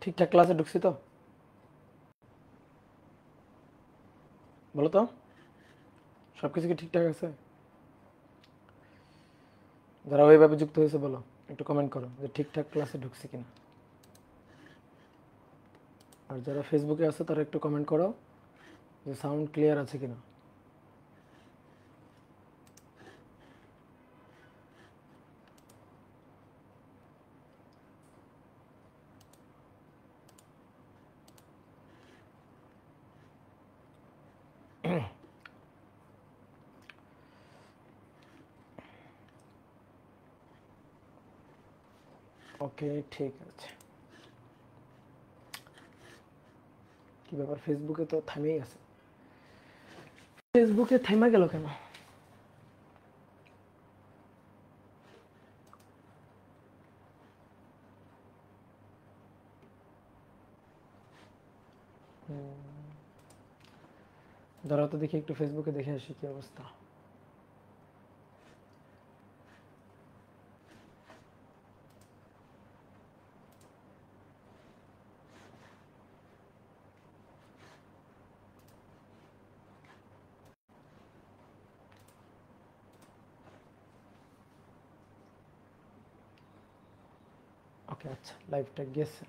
ঠিকঠাক ক্লাসে ঢুকছি তো? বলো তো, সব কিছু কি ঠিকঠাক আছে? যারা ওইভাবে যুক্ত হয়েছে বলো, একটু কমেন্ট করো যে ঠিকঠাক ক্লাসে ঢুকছি কিনা। আর যারা ফেসবুকে আছে তারা একটু কমেন্ট করো যে সাউন্ড ক্লিয়ার আছে কিনা। ওকে, ঠিক আছে। কি ব্যাপার, ফেসবুকে তো থামেই আছে। ফেসবুকে থাইমা গেল কেন? দাঁড়াও তো দেখি, একটু ফেসবুকে দেখে আসি কি অবস্থা। ওকে, আচ্ছা, লাইভটা গেছে।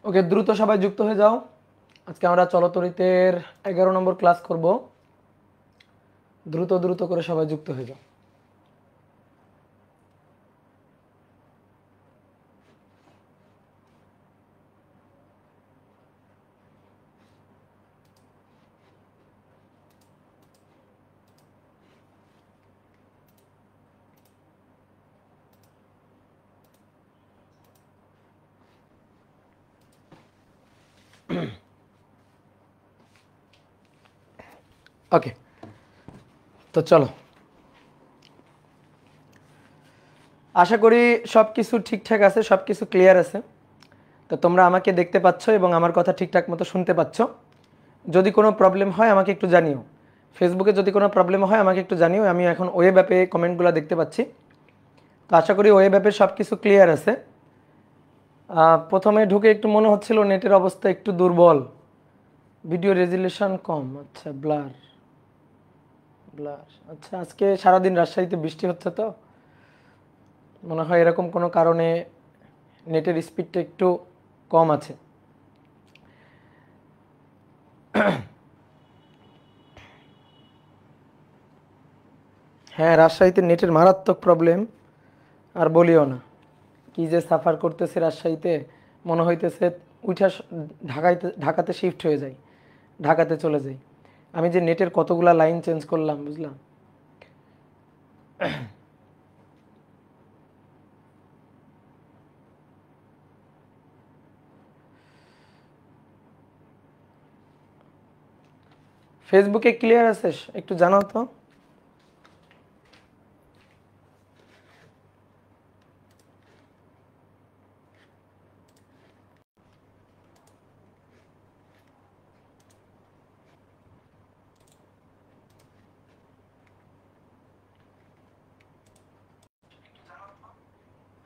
ওকে, দ্রুত সবাই যুক্ত হয়ে যাও। আজকে আমরা চলতরিতের 11 নম্বর ক্লাস করব। দ্রুত দ্রুত করে সবাই যুক্ত হয়ে যাও। ওকে, তো চলো, আশা করি সব কিছু ঠিকঠাক আছে, সব কিছু ক্লিয়ার আছে। তো তোমরা আমাকে দেখতে পাচ্ছ এবং আমার কথা ঠিকঠাক মতো শুনতে পাচ্ছ। যদি কোনো প্রবলেম হয় আমাকে একটু জানিও। ফেসবুকে যদি কোনো প্রবলেম হয় আমাকে একটু জানিও। আমি এখন ওয়েব অ্যাপে কমেন্টগুলো দেখতে পাচ্ছি। তো আশা করি ওয়েব অ্যাপে সব কিছু ক্লিয়ার আছে। প্রথমে ঢুকে একটু মনে হচ্ছিল নেটের অবস্থা একটু দুর্বল, ভিডিও রেজুলেশন কম। আচ্ছা, ব্লার ব্লার। আচ্ছা, আজকে সারাদিন রাজশাহীতে বৃষ্টি হচ্ছে, তো মনে হয় এরকম কোনো কারণে নেটের স্পিডটা একটু কম আছে। হ্যাঁ, রাজশাহীতে নেটের মারাত্মক প্রবলেম, আর বলিও না। কি যে সাফার করতেছে রাজশাহীতে, মনে হইতেছে উঠা ঢাকাতে শিফট হয়ে যাই, ঢাকাতে চলে যাই। আমি যে নেটের কতগুলা লাইন চেঞ্জ করলাম, বুঝলাম। ফেসবুকে ক্লিয়ার আছে? একটু জানাও তো।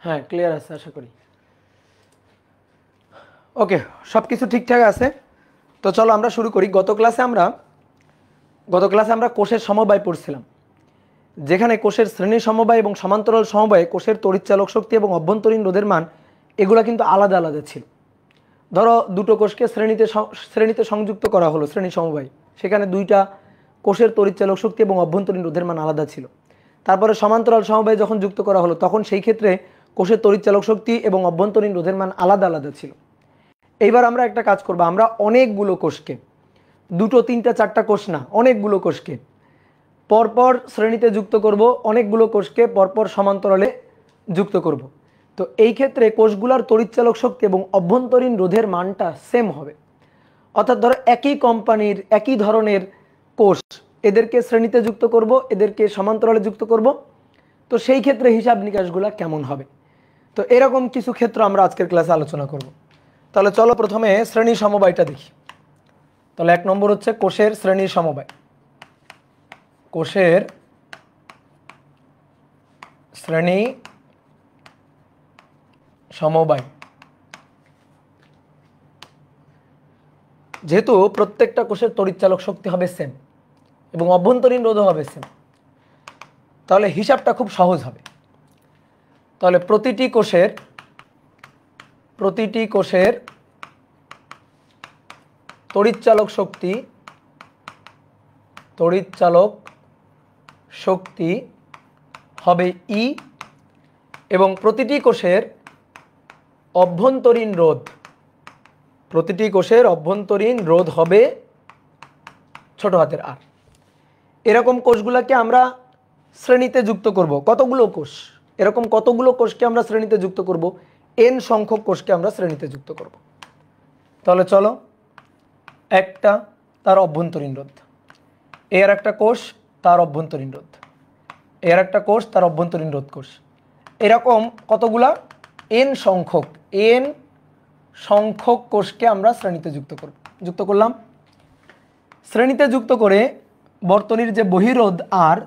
হ্যাঁ, ক্লিয়ার আছে আশা করি। ওকে, সব কিছু ঠিকঠাক আছে। তো চলো আমরা শুরু করি। গত ক্লাসে আমরা কোষের সমবায় পড়ছিলাম, যেখানে কোষের শ্রেণী সমবায় এবং সমান্তরাল সমবায়ে কোষের তড়িৎচালক শক্তি এবং অভ্যন্তরীণ রোধের মান এগুলো কিন্তু আলাদা আলাদা ছিল। ধরো দুটো কোষকে শ্রেণীতে সংযুক্ত করা হলো, শ্রেণী সমবায়, সেখানে দুইটা কোষের তড়িৎচালক শক্তি এবং অভ্যন্তরীণ রোধের মান আলাদা ছিল। তারপরে সমান্তরাল সমবায় যখন যুক্ত করা হলো তখন সেই ক্ষেত্রে কোষের তড়িৎচালক শক্তি এবং অভ্যন্তরীণ রোধের মান আলাদা আলাদা ছিল। এইবার আমরা একটা কাজ করব, আমরা অনেকগুলো কোষকে, দুটো তিনটা চারটা কোষ না, অনেকগুলো কোষকে পরপর শ্রেণীতে যুক্ত করব, অনেকগুলো কোষকে পরপর সমান্তরালে যুক্ত করব। তো এই ক্ষেত্রে কোষগুলোর তড়িৎচালক শক্তি এবং অভ্যন্তরীণ রোধের মানটা সেম হবে। অর্থাৎ ধরো একই কোম্পানির একই ধরনের কোষ, এদেরকে শ্রেণীতে যুক্ত করব, এদেরকে সমান্তরালে যুক্ত করব, তো সেই ক্ষেত্রে হিসাব নিকাশগুলো কেমন হবে। তো এরকম কিছু ক্ষেত্র আমরা আজকের ক্লাসে আলোচনা করব। তাহলে চলো প্রথমে শ্রেণী সমবায়টা দেখি। তাহলে 1 নম্বর হচ্ছে কোষের শ্রেণী সমবায়। কোষের শ্রেণী সমবায়, যেহেতু প্রত্যেকটা কোষের তড়িৎচালক শক্তি হবে সেম এবং অভ্যন্তরীণ রোধও হবে সেম, তাহলে হিসাবটা খুব সহজ হবে। তাহলে প্রতিটি কোষের তড়িৎচালক শক্তি হবে ই এবং প্রতিটি কোষের অভ্যন্তরীণ রোধ হবে ছোট হাতের আর। এরকম কোষগুলোকে আমরা শ্রেণীতে যুক্ত করব। কতগুলো কোষ? এরকম কতগুলো কোষকে আমরা শ্রেণীতে যুক্ত করব? n সংখ্যক কোষকে আমরা শ্রেণীতে যুক্ত করব। তাহলে চলো, একটা তার অভ্যন্তরীণ রোধ, এর একটা কোষ তার অভ্যন্তরীণ রোধ, এর একটা কোষ তার অভ্যন্তরীণ রোধ কোষ, এরকম কতগুলা n সংখ্যক কোষকে আমরা শ্রেণীতে যুক্ত করলাম। শ্রেণীতে যুক্ত করে বর্তনীর যে বহিরোধ আর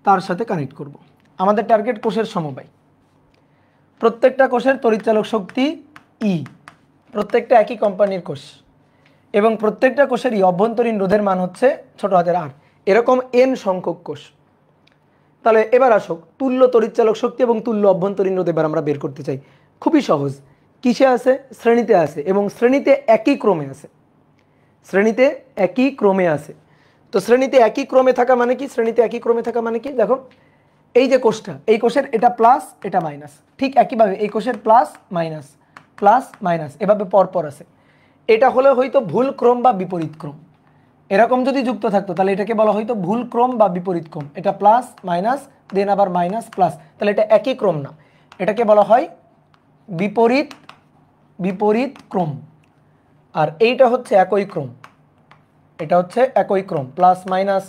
তার সাথে কানেক্ট করব। আমাদের টার্গেট কোষের সমবায়। প্রত্যেকটা কোষের তড়িৎচালক শক্তি ই, প্রত্যেকটা একই কোম্পানির কোষ এবং প্রত্যেকটা কোষেরই অভ্যন্তরীণ রোধের মান হচ্ছে ছোট হাতের আর। এরকম n সংখ্যক কোষ। তাহলে এবার আসো, তুল্য তড়িৎচালক শক্তি এবং তুল্য অভ্যন্তরীণ রোধ এবার আমরা বের করতে চাই। খুবই সহজ। কিসে আছে? শ্রেণীতে আছে এবং শ্রেণীতে একই ক্রমে আছে। তো শ্রেণীতে একই ক্রমে থাকা মানে কি? দেখো, এই যে কোষটা, এই কোষের এটা প্লাস এটা মাইনাস, ঠিক একইভাবে এই কোষের প্লাস মাইনাস এভাবে পরপর আছে। এটা হলে হয়তো ভুল ক্রম বা বিপরীত ক্রম। এরকম যদি যুক্ত থাকতো তাহলে এটাকে বলা হয়তো ভুল ক্রম বা বিপরীত ক্রম। এটা প্লাস মাইনাস দেন আবার মাইনাস প্লাস, তাহলে এটা একই ক্রম না, এটাকে বলা হয় বিপরীত ক্রম। আর এইটা হচ্ছে একই ক্রম, প্লাস মাইনাস,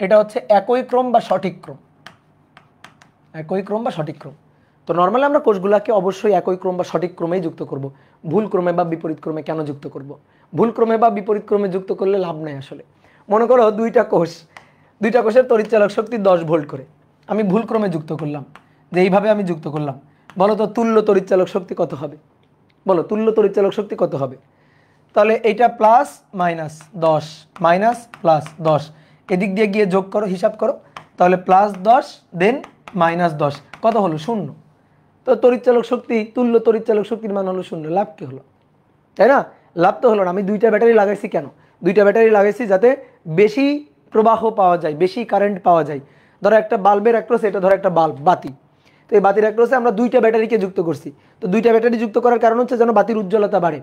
এটা হচ্ছে একই ক্রম বা সঠিক ক্রম। তো নর্মালি আমরা কোষগুলোকে অবশ্যই একই ক্রম বা সঠিক ক্রমেই যুক্ত করব। ভুল ক্রমে বা বিপরীত ক্রমে কেন যুক্ত করব? ভুল ক্রমে বা বিপরীত ক্রমে যুক্ত করলে লাভ নেই আসলে। মনে করো দুইটা কোষের তড়িৎচালক শক্তি 10 ভোল্ট করে, আমি ভুল ক্রমে যুক্ত করলাম, যে এইভাবে আমি যুক্ত করলাম। বলো তো তুল্য তড়িৎচালক শক্তি কত হবে? তাহলে এইটা প্লাস মাইনাস 10 মাইনাস প্লাস 10, এদিক দিয়ে গিয়ে যোগ করো, হিসাব করো, তাহলে প্লাস 10 দেন মাইনাস 10, কত হলো? 0। তো তড়িৎচালক শক্তি, তুল্য তড়িৎচালক শক্তির মান হলো 0। লাভ কি হলো? তাই না? লাভ তো হলো না। আমি দুইটা ব্যাটারি লাগাইছি কেন? দুইটা ব্যাটারি লাগাইছি যাতে বেশি প্রবাহ পাওয়া যায়, বেশি কারেন্ট পাওয়া যায়। ধরো একটা বাল্বের অ্যাক্রোস, এটা ধরো একটা বাতি, তো এই বাতির অ্যাক্রোসে আমরা দুইটা ব্যাটারিকে যুক্ত করছি। তো দুইটা ব্যাটারি যুক্ত করার কারণ হচ্ছে যেন বাতির উজ্জ্বলতা বাড়ে,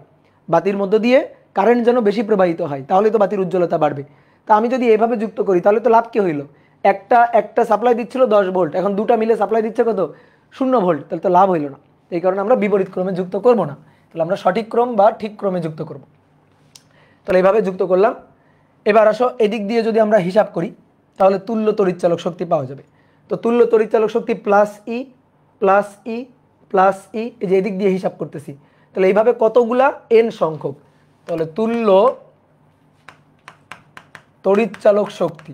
বাতির মধ্য দিয়ে কারেন্ট যেন বেশি প্রবাহিত হয়, তাহলে তো বাতির উজ্জ্বলতা বাড়বে। তা আমি যদি এভাবে যুক্ত করি তাহলে তো লাভ কি হইলো? একটা সাপ্লাই দিচ্ছিল 10 ভোল্ট, এখন দুটা মিলে সাপ্লাই দিচ্ছে কত? 0 ভোল্ট, তাহলে তো লাভ হইলো না। এই কারণে আমরা বিপরীত ক্রমে যুক্ত করব না, তাহলে আমরা সঠিক ক্রম বা ঠিক ক্রমে যুক্ত করব। তাহলে এইভাবে যুক্ত করলাম। এবার আসো, এদিক দিয়ে যদি আমরা হিসাব করি তাহলে তুল্য তড়িৎচালক শক্তি পাওয়া যাবে। তো তুল্য তড়িৎচালক শক্তি প্লাস ই, এই যে এদিক দিয়ে হিসাব করতেছি, তাহলে এইভাবে কতগুলা n সংখ্যক। তাহলে তুল্য তড়িৎচালক শক্তি,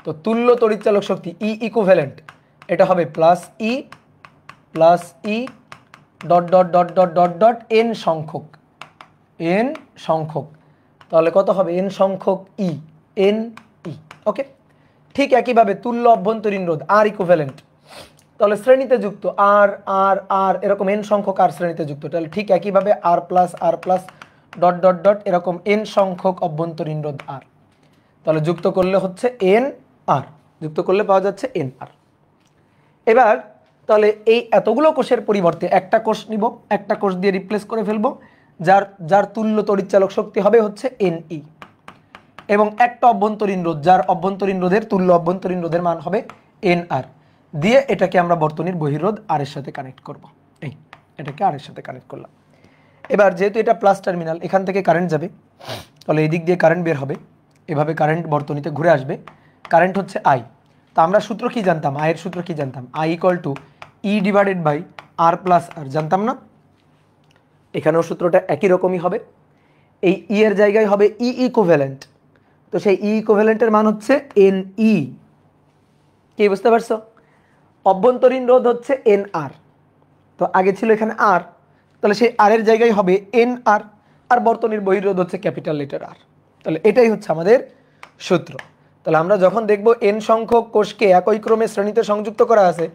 তো তুল্য তড়িৎচালক শক্তি ই ইকুইভ্যালেন্ট, এটা হবে plus E dot dot dot dot dot dot n সংখ্যক, তাহলে কত হবে? n সংখ্যক ই, ওকে। ঠিক একইভাবে তুল্য অভ্যন্তরীণ রোধ আর ইকুইভ্যালেন্ট, তাহলে শ্রেণীতে যুক্ত আর আর আর এরকম n সংখ্যক আর শ্রেণীতে যুক্ত, তাহলে ঠিক একইভাবে আর প্লাস ডট ডট ডট এরকম n সংখ্যক অভ্যন্তরীণ রোধ আর, তাহলে যুক্ত করলে হচ্ছে n আর, যুক্ত করলে পাওয়া যাচ্ছে n আর। এবার তাহলে এই এতগুলো কোষের পরিবর্তে একটা কোষ নিব, একটা কোষ দিয়ে রিপ্লেস করে ফেলবো, যার তুল্য তড়িৎচালক শক্তি হবে হচ্ছে NE, এবং একটা অভ্যন্তরীণ রোধ, যার অভ্যন্তরীণ রোধের তুল্য অভ্যন্তরীণ রোধের মান হবে NR। দিয়ে এটাকে আমরা বর্তনীর বহিরোধ আর এর সাথে কানেক্ট করব। এটাকে আর এর সাথে কানেক্ট করলাম। এবার যেহেতু এটা প্লাস টার্মিনাল, এখান থেকে কারেন্ট যাবে, তাহলে এই দিক দিয়ে কারেন্ট বের হবে, এভাবে কারেন্ট বর্তনীতে ঘুরে আসবে। কারেন্ট হচ্ছে আই। তা আমরা সূত্র কি জানতাম? আয়ের সূত্র কি জানতাম? I equal to E divided by R plus R, জানতাম না? এখানেও সূত্রটা একই রকমই হবে। এই ই এর জায়গায় হবে ই ইকুইভ্যালেন্ট। তো সেই ই ইকুইভ্যালেন্টের মান হচ্ছে এন ই। কি বুঝতে পারছো? অভ্যন্তরীণ রোধ হচ্ছে এন আর। তো আগে ছিল এখানে আর, তাহলে সেই আর এর জায়গায় হবে এন আর, আর বর্তনীর বহিরোধ হচ্ছে ক্যাপিটাল লেটার আর। তাহলে এটাই হচ্ছে আমাদের সূত্র। তাহলে আমরা যখন দেখব এন সংখ্যক কোষকে একই ক্রমে শ্রেণীতে সংযুক্ত করা আছে,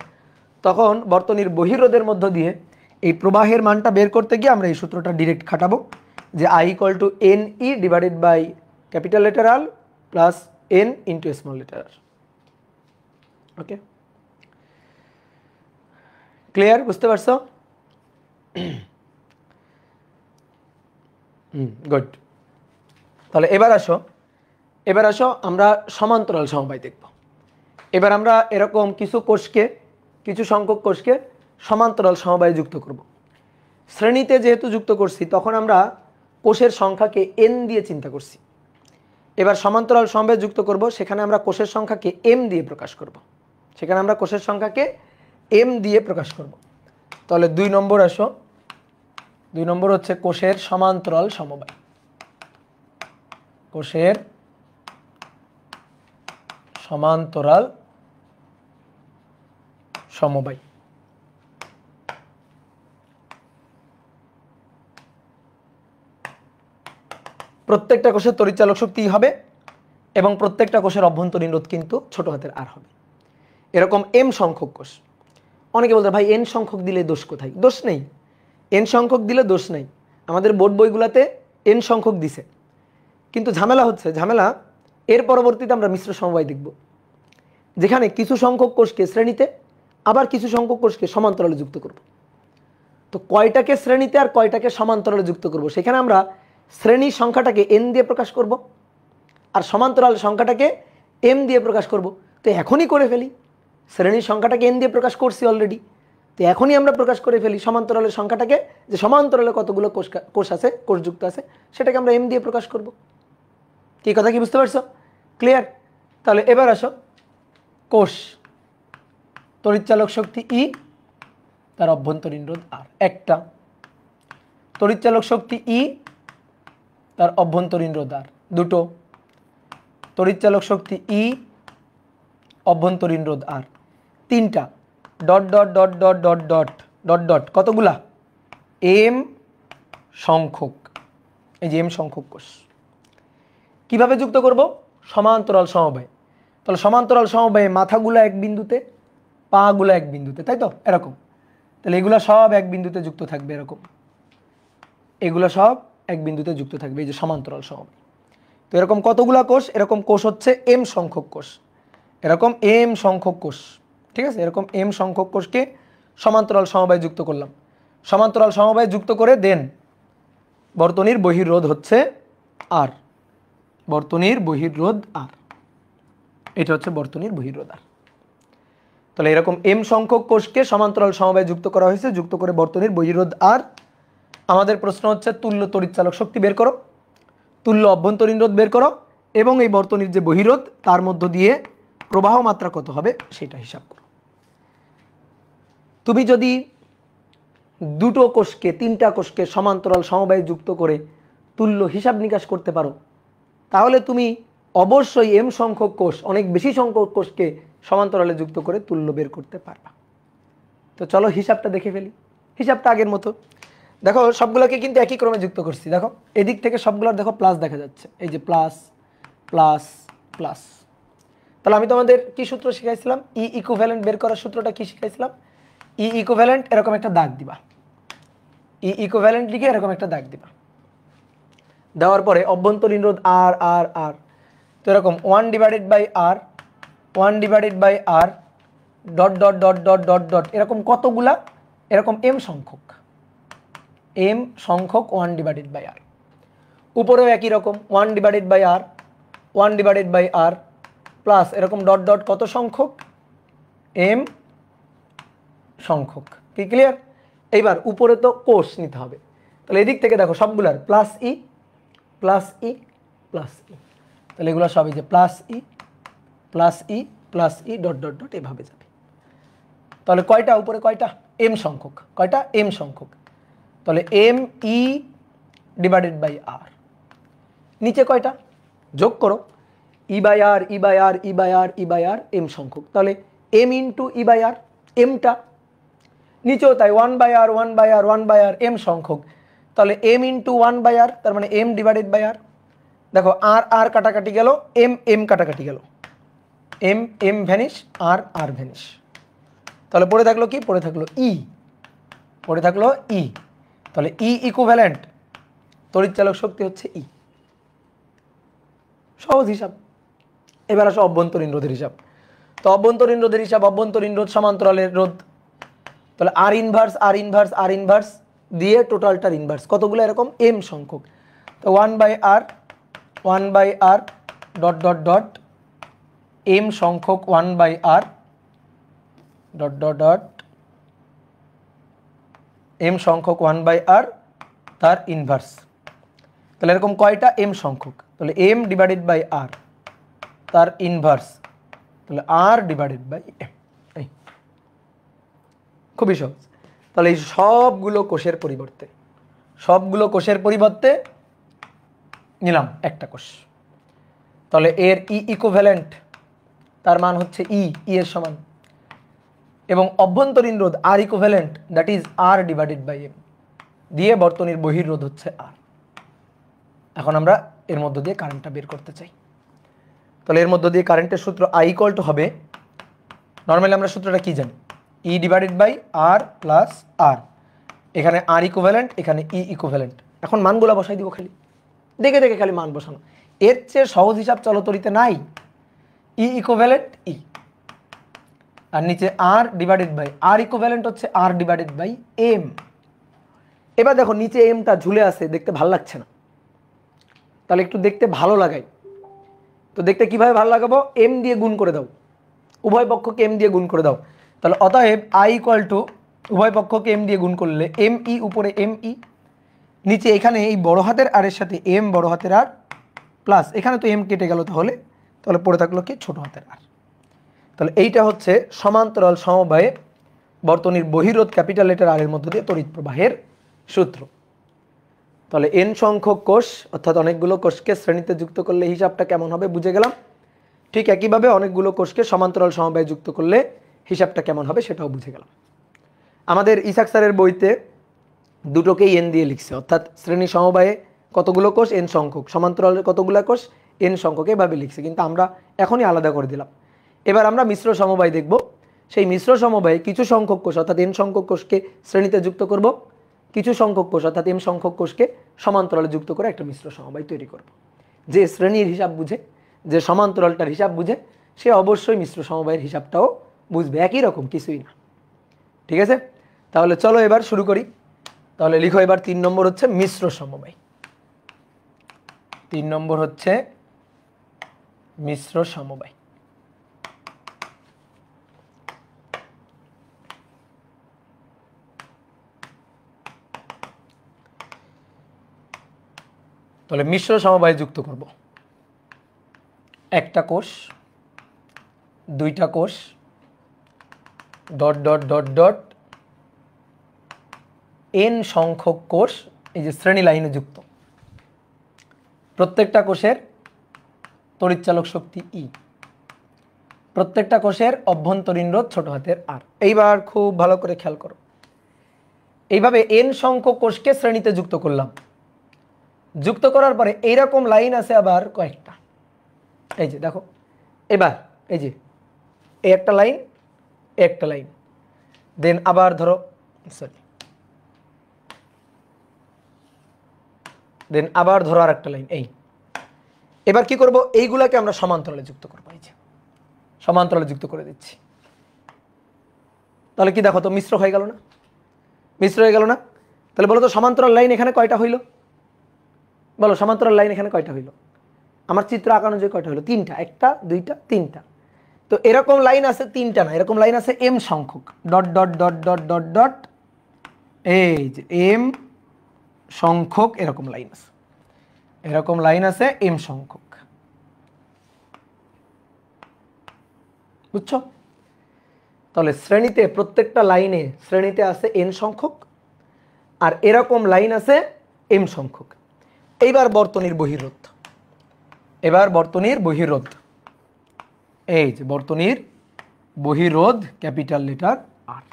তখন বর্তনীর বহিরোধের মধ্য দিয়ে এই প্রবাহের মানটা বের করতে গিয়ে আমরা এই সূত্রটা ডিরেক্ট খাটাবো, যে I equal to N E divided by capital letter R plus N into small letter R. Okay, clear? বুঝতে পারছো? গুড। তাহলে এবার আসো আমরা সমান্তরাল সমবায় দেখব। এবার আমরা এরকম কিছু সংখ্যক কোষকে সমান্তরাল সমবায়ে যুক্ত করব। শ্রেণীতে যেহেতু যুক্ত করছি, তখন আমরা কোষের সংখ্যাকে এন দিয়ে চিন্তা করছি। এবার সমান্তরাল সমবায়ে যুক্ত করব, সেখানে আমরা কোষের সংখ্যাকে এম দিয়ে প্রকাশ করব। তাহলে 2 নম্বর আসো। 2 নম্বর হচ্ছে কোষের সমান্তরাল সমবায়। কোষের সমান্তরাল সমবায়। প্রত্যেকটা কোষের তড়িৎচালক শক্তি হবে এবং প্রত্যেকটা কোষের অভ্যন্তরীণ রোধ কিন্তু ছোট হাতের আর হবে। এরকম এম সংখ্যক কোষ। অনেকে বলতে ভাই এন সংখ্যক দিলে দোষ কোথায়? দোষ নেই, এন সংখ্যক দিলে দোষ নেই। আমাদের বোর্ড বইগুলোতে এন সংখ্যক দিছে, কিন্তু ঝামেলা এর পরবর্তীতে আমরা মিশ্র সমবায় দেখব, যেখানে কিছু সংখ্যক কোষকে শ্রেণীতে আবার কিছু সংখ্যক কোষকে সমান্তরালে যুক্ত করব। তো কয়টাকে শ্রেণীতে আর কয়টাকে সমান্তরালে যুক্ত করব, সেখানে আমরা শ্রেণীর সংখ্যাটাকে এন দিয়ে প্রকাশ করব আর সমান্তরাল সংখ্যাটাকে এম দিয়ে প্রকাশ করব। তো এখনই করে ফেলি, শ্রেণীর সংখ্যাটাকে এন দিয়ে প্রকাশ করছি অলরেডি, তো এখনই আমরা প্রকাশ করে ফেলি সমান্তরালের সংখ্যাটাকে, যে সমান্তরালে কতগুলো কোষ যুক্ত আছে সেটাকে আমরা এম দিয়ে প্রকাশ করব। কি কথা কি বুঝতে পারছো? ক্লিয়ার? তাহলে এবার আসো, কোষ তড়িৎচালক শক্তি ই, তার অভ্যন্তরীণ রোধ আর। একটা তড়িৎচালক শক্তি ই, তার অভ্যন্তরীণ রোধ আর। দুটো তড়িৎচালক শক্তি ই, অভ্যন্তরীণ রোধ আর। তিনটা dot dot dot dot dot dot dot dot কতগুলা? এম সংখ্যক। এই যে এম সংখ্যক কোষ। কিভাবে যুক্ত করব? সমান্তরাল সমবায়। তাহলে সমান্তরাল সমবায়ে মাথাগুলো এক বিন্দুতে, পাগুলো এক বিন্দুতে, তাই তো? এরকম। তাহলে এগুলো সব এক বিন্দুতে যুক্ত থাকবে, এরকম এগুলো সব এক বিন্দুতে যুক্ত থাকবে, এই যে সমান্তরাল সমবায়। তো এরকম কতগুলা কোষ? এরকম কোষ হচ্ছে এম সংখ্যক কোষ, এরকম এম সংখ্যক কোষ, ঠিক আছে? এরকম এম সংখ্যক কোষকে সমান্তরাল সমবায়ে যুক্ত করলাম। সমান্তরাল সমবায়ে যুক্ত করে দেন বর্তনীর বহির্রোধ হচ্ছে আর, বর্তনীর বহির্রোধ আর, এটা হচ্ছে বর্তনীর বহির্রোধ আর। তাহলে এরকম এম সংখ্যক কোষকে সমান্তরাল সমবায়ে যুক্ত করা হয়েছে, যুক্ত করে বর্তনীর বহির্রোধ আর। আমাদের প্রশ্ন হচ্ছে তুল্য তড়িৎচালক শক্তি বের করো, তুল্য অভ্যন্তরীণ রোধ বের করো, এবং এই বর্তনীর যে বহির্রোধ তার মধ্য দিয়ে প্রবাহ মাত্রা কত হবে সেটা হিসাব করো। তুমি যদি দুটো কোষকে, তিনটা কোষকে সমান্তরাল সমবায়ে যুক্ত করে তুল্য হিসাব নিকাশ করতে পারো, তাহলে তুমি অবশ্যই এম সংখ্যক কোষ, অনেক বেশি সংখ্যক কোষকে সমান্তরালে যুক্ত করে তুল্য বের করতে পারবা। তো চলো হিসাবটা দেখে ফেলি। হিসাবটা আগের মতো দেখো, সবগুলোকে কিন্তু একই ক্রমে যুক্ত করছি। দেখো এদিক থেকে সবগুলোর দেখো প্লাস দেখা যাচ্ছে, এই যে প্লাস প্লাস প্লাস। তাহলে আমি তোমাদের কি সূত্র শিখাইছিলাম? ই ইকুইভ্যালেন্ট বের করার সূত্রটা কি শিখাইছিলাম? ই ইকুইভ্যালেন্ট এরকম একটা দাগ দিবা, ই ইকুইভ্যালেন্ট লিখে এরকম একটা দাগ দিবা। দেওয়ার পরে অভ্যন্তরীণ রোধ আর আর আর, তো এরকম 1 divided by R, 1 divided by R, dot dot dot dot dot dot, এরকম কতগুলা? এরকম এম সংখ্যক, এম সংখ্যক 1 ডিভাইডেড বাই আর। উপরেও একই রকম 1 divided by R, 1 divided by R, plus এরকম ডট ডট কত সংখ্যক? এম সংখ্যক। কি ক্লিয়ার? এইবার উপরে তো কোষ নিতে হবে, তাহলে এদিক থেকে দেখো সবগুলার plus E plus E plus E, তাহলে এগুলো সবই যে plus E plus E plus E dot dot dot এভাবে যাবে। তাহলে কয়টা উপরে কয়টা? এম সংখ্যক। কয়টা? এম সংখ্যক। তাহলে M E divided by R. নিচে কয়টা? যোগ করো, E by R E by R E by R E by R M সংখ্যক, তাহলে M into E by R এমটা। নিচেও তাই, one by R one by R one by R M সংখ্যক, তাহলে M into one by R, তার মানে M divided by আর। দেখো আর আর কাটাকাটি গেল, এম এম কাটাকাটি গেল, এম এম ভ্যানিশ আর আর ভ্যানিশ, তাহলে পড়ে থাকলো কি? পড়ে থাকলো ই, পড়ে থাকলো ই। তাহলে ই ইকুইভ্যালেন্ট তড়িৎচালক শক্তি হচ্ছে ই। সহজ হিসাব। এবার আসো অভ্যন্তরীণ রোধের হিসাব। তো অভ্যন্তরীণ রোধের হিসাব, অভ্যন্তরীণ রোধ সমান্তরালের রোধ, তাহলে R inverse R inverse R inverse দিয়ে টোটালটার ইনভার্স, কতগুলো এরকম? এম সংখ্যক। তো one by R dot dot dot M সংখ্যক one by R dot dot dot M সংখ্যক ওয়ান বাই আর তার ইনভার্স। তাহলে এরকম কয়টা? এম সংখ্যক, তাহলে এম ডিভাইডেড বাই আর তার ইনভার্স, তাহলে আর ডিভাইডেড বাই এম। এই খুবই সহজ। তাহলে এই সবগুলো কোষের পরিবর্তে নিলাম একটা কোষ, তাহলে এর ই ইকুইভ্যালেন্ট তার মান হচ্ছে ই এর সমান, এবং অভ্যন্তরীণ রোধ R equivalent that is R divided by M দিয়ে বর্তনীর বহির্রোধ হচ্ছে আর। এখন আমরা এর মধ্য দিয়ে কারেন্টটা বের করতে চাই, তাহলে এর মধ্য দিয়ে কারেন্টের সূত্র আই ইকুয়াল টু হবে, নর্মালি আমরা সূত্রটা কি জানি? E divided by R plus R, এখানে আর ইকুইভ্যালেন্ট এখানে ই ইকুইভ্যালেন্ট। এখন মানগুলো বসাই দিব, খালি দেখে দেখে খালি মান বসানো, এর চেয়ে সহজ হিসাব চলতরিতে নাই। ই ইকুইভ্যালেন্ট ই, আর নিচে আর ডিভাইডেড বাই আর ইকুইভ্যালেন্ট হচ্ছে আর ডিভাইডেড বাই এম। এবার দেখো নিচে এমটা ঝুলে আছে, দেখতে ভালো লাগছে না, তাহলে একটু দেখতে ভালো লাগাই। তো দেখতে কিভাবে ভালো লাগাবো? এম দিয়ে গুণ করে দাও, উভয় পক্ষকে এম দিয়ে গুণ করে দাও। তাহলে অতএব আই ইকুয়াল টু উভয় পক্ষকে এম দিয়ে গুণ করলে এম ই উপরে এম ই, নিচে এখানে এই বড় হাতের আর এর সাথে এম বড় হাতের আর প্লাস, এখানে তো এম কেটে গেল, তাহলে পড়ে থাকলো কি? ছোট হাতের আর। তাহলে এইটা হচ্ছে সমান্তরাল সমবায়ে বর্তনীর বহিরোধ ক্যাপিটাল লেটার আর এর মধ্য দিয়ে তড়িৎ প্রবাহের সূত্র। তাহলে এন সংখ্যক কোষ অর্থাৎ অনেকগুলো কোষকে শ্রেণীতে যুক্ত করলে হিসাবটা কেমন হবে বুঝে গেলাম। ঠিক একইভাবে অনেকগুলো কোষকে সমান্তরাল সমবায়ে যুক্ত করলে হিসাবটা কেমন হবে সেটাও বুঝে গেলাম। আমাদের ইসাক স্যারের বইতে দুটোকেই এন দিয়ে লিখছে, অর্থাৎ শ্রেণী সমবায়ে কতগুলো কোষ? এন সংখ্যক, সমান্তরালের কতগুলো কোষ? এন সংখ্যক, এভাবে লিখছে, কিন্তু আমরা এখনই আলাদা করে দিলাম। এবার আমরা মিশ্র সমবায় দেখব। সেই মিশ্র সমবায়ে কিছু সংখ্যক কোষ অর্থাৎ এন সংখ্যক কোষকে শ্রেণীতে যুক্ত করব, কিছু সংখ্যক কোষ অর্থাৎ এম সংখ্যক কোষকে সমান্তরালে যুক্ত করে একটা মিশ্র সমবায় তৈরি করব। যে শ্রেণীর হিসাব বুঝে, যে সমান্তরালটার হিসাব বুঝে, সে অবশ্যই মিশ্র সমবায়ের হিসাবটাও বুঝবে, একই রকম, কিছুই না। ঠিক আছে, তাহলে চলো এবার শুরু করি। তাহলে লিখো এবার 3 নম্বর হচ্ছে মিশ্র সমবায়। 3 নম্বর হচ্ছে মিশ্র সমবায়। তাহলে মিশ্র সমবায়ে যুক্ত করব একটা কোষ, দুইটা কোষ, dot dot dot dot N সংখ্যক কোষ, এই যে শ্রেণী লাইনে যুক্ত, প্রত্যেকটা কোষের তড়িৎচালক শক্তি ই, প্রত্যেকটা কোষের অভ্যন্তরীণ রোধ ছোট হাতের আর। এইবার খুব ভালো করে খেয়াল করো, এইভাবে এন সংখ্যক কোষকে শ্রেণীতে যুক্ত করলাম। যুক্ত করার পরে এইরকম লাইন আছে আবার কয়েকটা, এই যে দেখো, এবার এই যে এই একটা লাইন, একটা লাইন, দেন আবার ধরো আর একটা লাইন। এই এবার কি করব? এইগুলাকে আমরা সমান্তরালে যুক্ত করবো, এই যে সমান্তরালে যুক্ত করে দিচ্ছি। তাহলে কি দেখো তো মিশ্র হয়ে গেল না? মিশ্র হয়ে গেল না? তাহলে বলো তো সমান্তরাল লাইন এখানে কয়টা হইল? বলো সমান্তরাল লাইন এখানে কয়টা হইল? আমার চিত্র আঁকানো যে কয়টা হলো? 3টা, 1টা 2টা 3টা। তো এরকম লাইন আছে তিনটা না, এরকম লাইন আছে এম সংখ্যক, dot dot dot dot dot dot, এই যে এম সংখ্যক এরকম লাইন আছে, এরকম লাইন আছে এম সংখ্যক। বুঝছো? তাহলে শ্রেণীতে প্রত্যেকটা লাইনে শ্রেণীতে আছে এন সংখ্যক আর এরকম লাইন আছে এম সংখ্যক। এইবার বর্তনীর বহিরোধ, এবার বর্তনীর বহিরোধ, এই যে বর্তনীর বহিরোধ ক্যাপিটাল লেটার আর।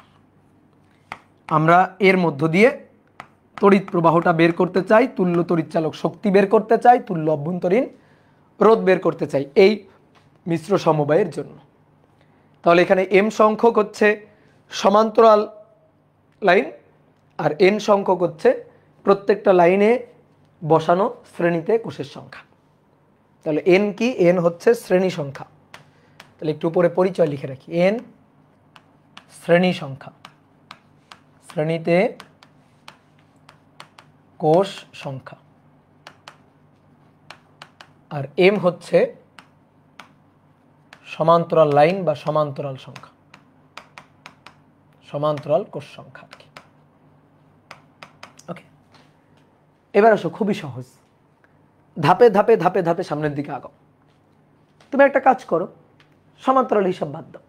আমরা এর মধ্য দিয়ে তড়িৎ প্রবাহটা বের করতে চাই, তুল্য তড়িৎচালক শক্তি বের করতে চাই, তুল্য অভ্যন্তরীণ রোধ বের করতে চাই এই মিশ্র সমবায়ের জন্য। তাহলে এখানে এম সংখ্যক হচ্ছে সমান্তরাল লাইন আর এন সংখ্যক হচ্ছে প্রত্যেকটা লাইনে বসানো শ্রেণীতে কোষের সংখ্যা। তাহলে এন কি? এন হচ্ছে শ্রেণী সংখ্যা। তাহলে একটু উপরে পরিচয় লিখে রাখি, এন শ্রেণী সংখ্যা, শ্রেণীতে কোষ সংখ্যা, আর এম হচ্ছে সমান্তরাল লাইন বা সমান্তরাল সংখ্যা, সমান্তরাল কোষ সংখ্যা আর কি। ওকে, এবার আসো, খুবই সহজ, ধাপে ধাপে ধাপে ধাপে সামনের দিকে আগাও। তুমি একটা কাজ করো, সমান্তরাল হিসাব বাদ দাও।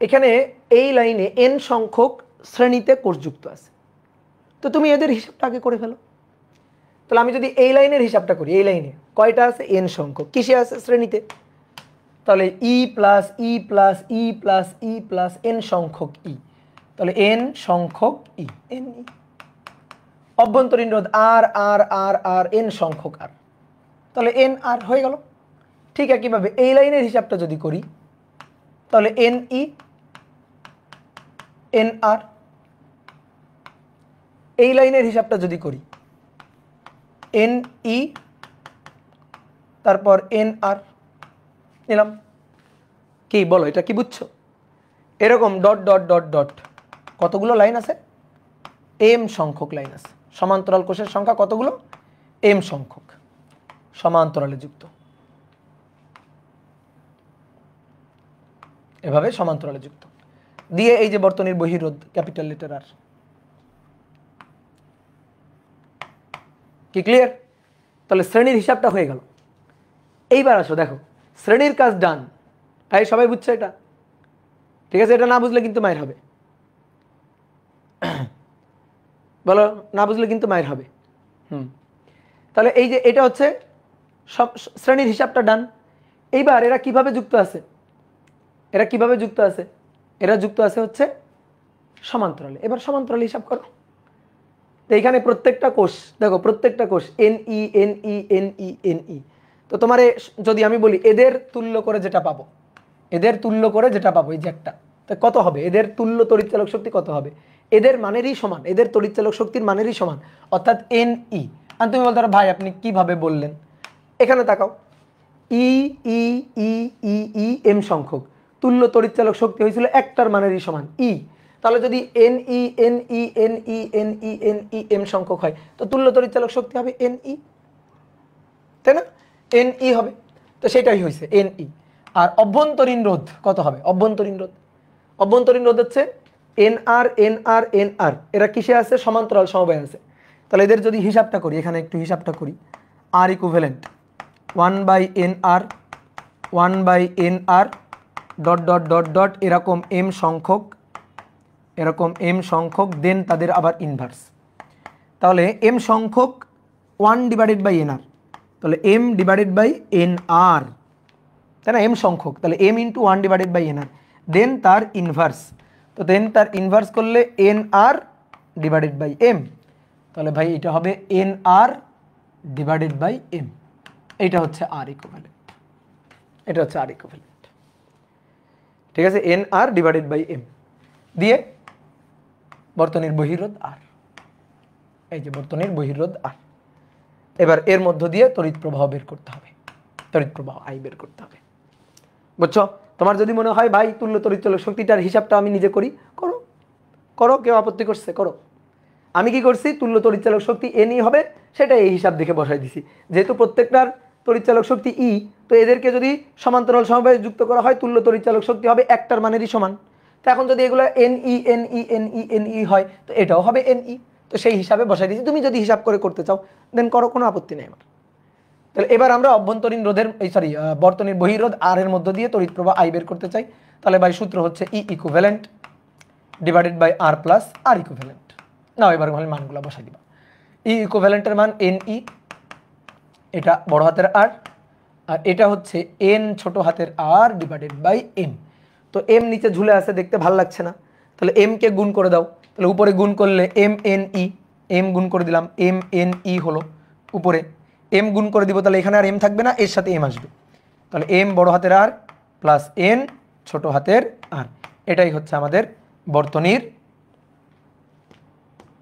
এখানে এই লাইনে এন সংখ্যক শ্রেণীতে কোষ যুক্ত আছে, তো তুমি এদের হিসাবটা আগে করে ফেলো। তাহলে আমি যদি এই লাইনের হিসাবটা করি, এই লাইনে কয়টা আছে? এন সংখ্যক। কিসে আছে? শ্রেণীতে। তাহলে ই plus E plus E plus E plus N সংখ্যক ই, তাহলে এন সংখ্যক ই, এন ই। অভ্যন্তরীণ রোধ আর আর আর আর এন সংখ্যক আর, তাহলে এন আর হয়ে গেল। ঠিক একইভাবে এই লাইনের হিসাবটা যদি করি, তাহলে এন ই এন আর। এই লাইনের হিসাবটা যদি করি, এন ই তারপর এন আর নিলাম। কি বলো, এটা কি বুঝছো? এরকম ডট ডট ডট ডট কতগুলো লাইন আছে? এম সংখ্যক লাইন আছে। সমান্তরাল কোষের সংখ্যা কতগুলো? এম সংখ্যক, সমান্তরালে যুক্ত, এভাবে সমান্তরালে যুক্ত দিয়ে এই যে বর্তনীর বহিরোধ ক্যাপিটাল লেটার আর। কি ক্লিয়ার? তাহলে শ্রেণীর হিসাবটা হয়ে গেল। এইবার আসো, দেখো শ্রেণীর কাজ ডান। তাই সবাই বুঝছে এটা? ঠিক আছে, এটা না বুঝলে কিন্তু মায়ের হবে। বলো, না বুঝলে কিন্তু মায়ের হবে। তাহলে এই যে এটা হচ্ছে সব শ্রেণীর হিসাবটা ডান। এইবার এরা কিভাবে যুক্ত আছে? এরা কিভাবে যুক্ত আছে? এরা যুক্ত আছে হচ্ছে সমান্তরালে। এবার সমান্তরালে হিসাব করো। তো এইখানে প্রত্যেকটা কোষ, দেখো প্রত্যেকটা কোষ N E N E N E N ই। তো তোমারে যদি আমি বলি এদের তুল্য করে যেটা পাবো, এদের তুল্য করে যেটা পাবো, এই যে একটা, তো কত হবে? এদের তুল্য তড়িৎচালক শক্তি কত হবে? এদের মানেরই সমান, এদের তড়িৎচালক শক্তির মানেরই সমান, অর্থাৎ এন ই। আর তুমি বলতে পারো ভাই আপনি কিভাবে বললেন? এখানে তাকাও, ই ই ই ই ই এম সংখ্যক, তুল্য তড়িৎচালক শক্তি হয়েছিল একটার মানেরই সমান ই। তাহলে যদি N E N E N E N E N E M সংখ্যক হয়, তো তুল্য তড়িৎচালক শক্তি হবে এন ই, তাই না? এন ই হবে, তো সেটাই হয়েছে এন ই। আর অভ্যন্তরীণ রোধ কত হবে? অভ্যন্তরীণ রোধ, অভ্যন্তরীণ রোধ হচ্ছে N R N R N আর। এরা কিসে আছে? সমান্তরাল সমবায় আছে। তাহলে এদের যদি হিসাবটা করি, এখানে একটু হিসাবটা করি, R equivalent 1/nr 1/nr dot dot dot dot এরকম এম সংখ্যক, এরকম এম সংখ্যক, দেন তাদের আবার ইনভার্স। তাহলে এম সংখ্যক 1/nr, তাহলে m ডিভাইডেড বাই nr, তাই না? এম সংখ্যক, তাহলে m ইন্টু 1/nr, দেন তার ইনভার্স। তো দেন তার ইনভার্স করলে nr ডিভাইডেড বাই m, তাহলে ভাই এটা হবে nr ডিভাইডেড বাই m। এটা হচ্ছে আর ইকুইভ্যালেন্ট, এটা হচ্ছে আর ইকুইভ্যালেন্ট। ঠিক আছে, nr ডিভাইডেড বাই m দিয়ে বর্তনীর বহিরোধ আর, এই যে বর্তনীর বহিরোধ আর। এবার এর মধ্য দিয়ে তড়িৎ প্রবাহ বের করতে হবে, তড়িৎ প্রবাহ আই বের করতে হবে। বুঝছো? তোমার যদি মনে হয় ভাই তুল্য তড়িৎচালক শক্তিটার হিসাবটা আমি নিজে করি, করো, করো, কেউ আপত্তি করছে? করো। আমি কি করছি? তুল্য তড়িৎচালক শক্তি এনই হবে, সেটা এই হিসাব দেখে বসাই দিছি। যেহেতু প্রত্যেকটার তড়িৎচালক শক্তি ই, তো এদেরকে যদি সমান্তরাল সমবায়ে যুক্ত করা হয় তুল্য তড়িৎচালক শক্তি হবে একটার মানেরই সমান। তো এখন যদি এগুলো এনই এনই এনই এনই হয় তো এটাও হবে এনই, তো সেই হিসাবে বসাই দিয়েছি। তুমি যদি হিসাব করে করতে চাও দেন করো, কোনো আপত্তি নেই আমার। তাহলে এবার আমরা অভ্যন্তরীণ রোধের বর্তনীর বহিরোধ আর এর মধ্য দিয়ে তড়িৎ প্রবাহ আই বের করতে চাই। তাহলে ভাই সূত্র হচ্ছে E equivalent divided by R plus R equivalent. নাও এবার মানগুলো বসাই দিবা। ই ইকুইভ্যালেন্টের মান এন ই, এটা বড় হাতের আর, আর এটা হচ্ছে এন ছোট হাতের আর ডিভাইডেড বাই এম। তো এম নিচে ঝুলে আছে, দেখতে ভালো লাগছে না, তাহলে এম কে গুণ করে দাও। তাহলে উপরে গুণ করলে এম এন ই, এম গুণ করে দিলাম, এম এন ই হলো উপরে, এম গুণ করে দিব, তাহলে এখানে আর এম থাকবে না, এর সাথে এম আসবে। তাহলে এম বড় হাতের আর প্লাস এন ছোট হাতের আর, এটাই হচ্ছে আমাদের বর্তনীর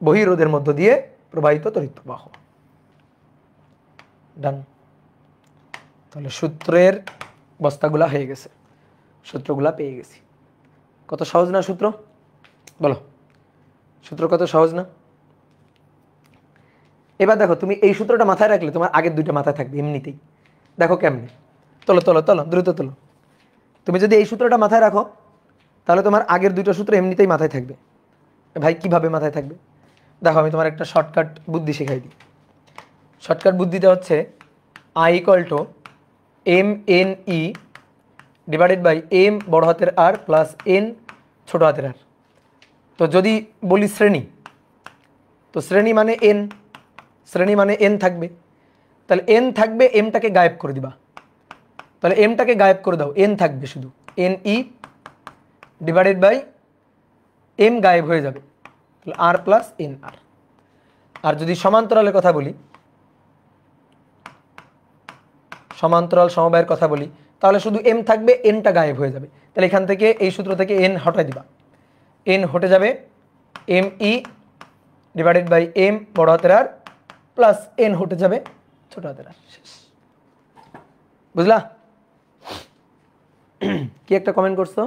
বহিরোধের মধ্য দিয়ে প্রবাহিত তড়িৎ প্রবাহ। ডান। তাহলে সূত্রের বস্তাগুলা হয়ে গেছে, সূত্রগুলা পেয়ে গেছি। কত সহজ না সূত্র, বলো সূত্র কত সহজ না? এবার দেখো তুমি এই সূত্রটা মাথায় রাখলে তোমার আগের দুইটা মাথায় থাকবে এমনিতেই। দেখো কেমনে, তোলো তোলো তোলো দ্রুত তোলো। তুমি যদি এই সূত্রটা মাথায় রাখো তাহলে তোমার আগের দুটো সূত্র এমনিতেই মাথায় থাকবে। ভাই কিভাবে মাথায় থাকবে? দেখো আমি তোমার একটা শর্টকাট বুদ্ধি শেখাই দিই। শর্টকাট বুদ্ধিটা হচ্ছে I equal to M N E divided by M বড় হাতের আর প্লাস এন ছোট হাতের আর। তো যদি বলি শ্রেণী, তো শ্রেণী মানে এন, শ্রেণী মানে এন থাকবে, তাহলে এন থাকবে, এমটাকে গায়েব করে দিবা। তাহলে এমটাকে গায়েব করে দাও, এন থাকবে শুধু N E divided by M গায়েব হয়ে যাবে, তাহলে আর প্লাস এন আর। আর যদি সমান্তরালের কথা বলি, সমান্তরাল সমবায়ের কথা বলি, তাহলে শুধু এম থাকবে, এনটা গায়েব হয়ে যাবে। তাহলে এখান থেকে এই সূত্র থেকে এন হটাই দিবা, এন হটে যাবে, M E divided by M বড় হাতের আর প্লাস এন হটে যাবে ছোট হাতের আর। শেষ। বুঝলা? কি একটা কমেন্ট করছো,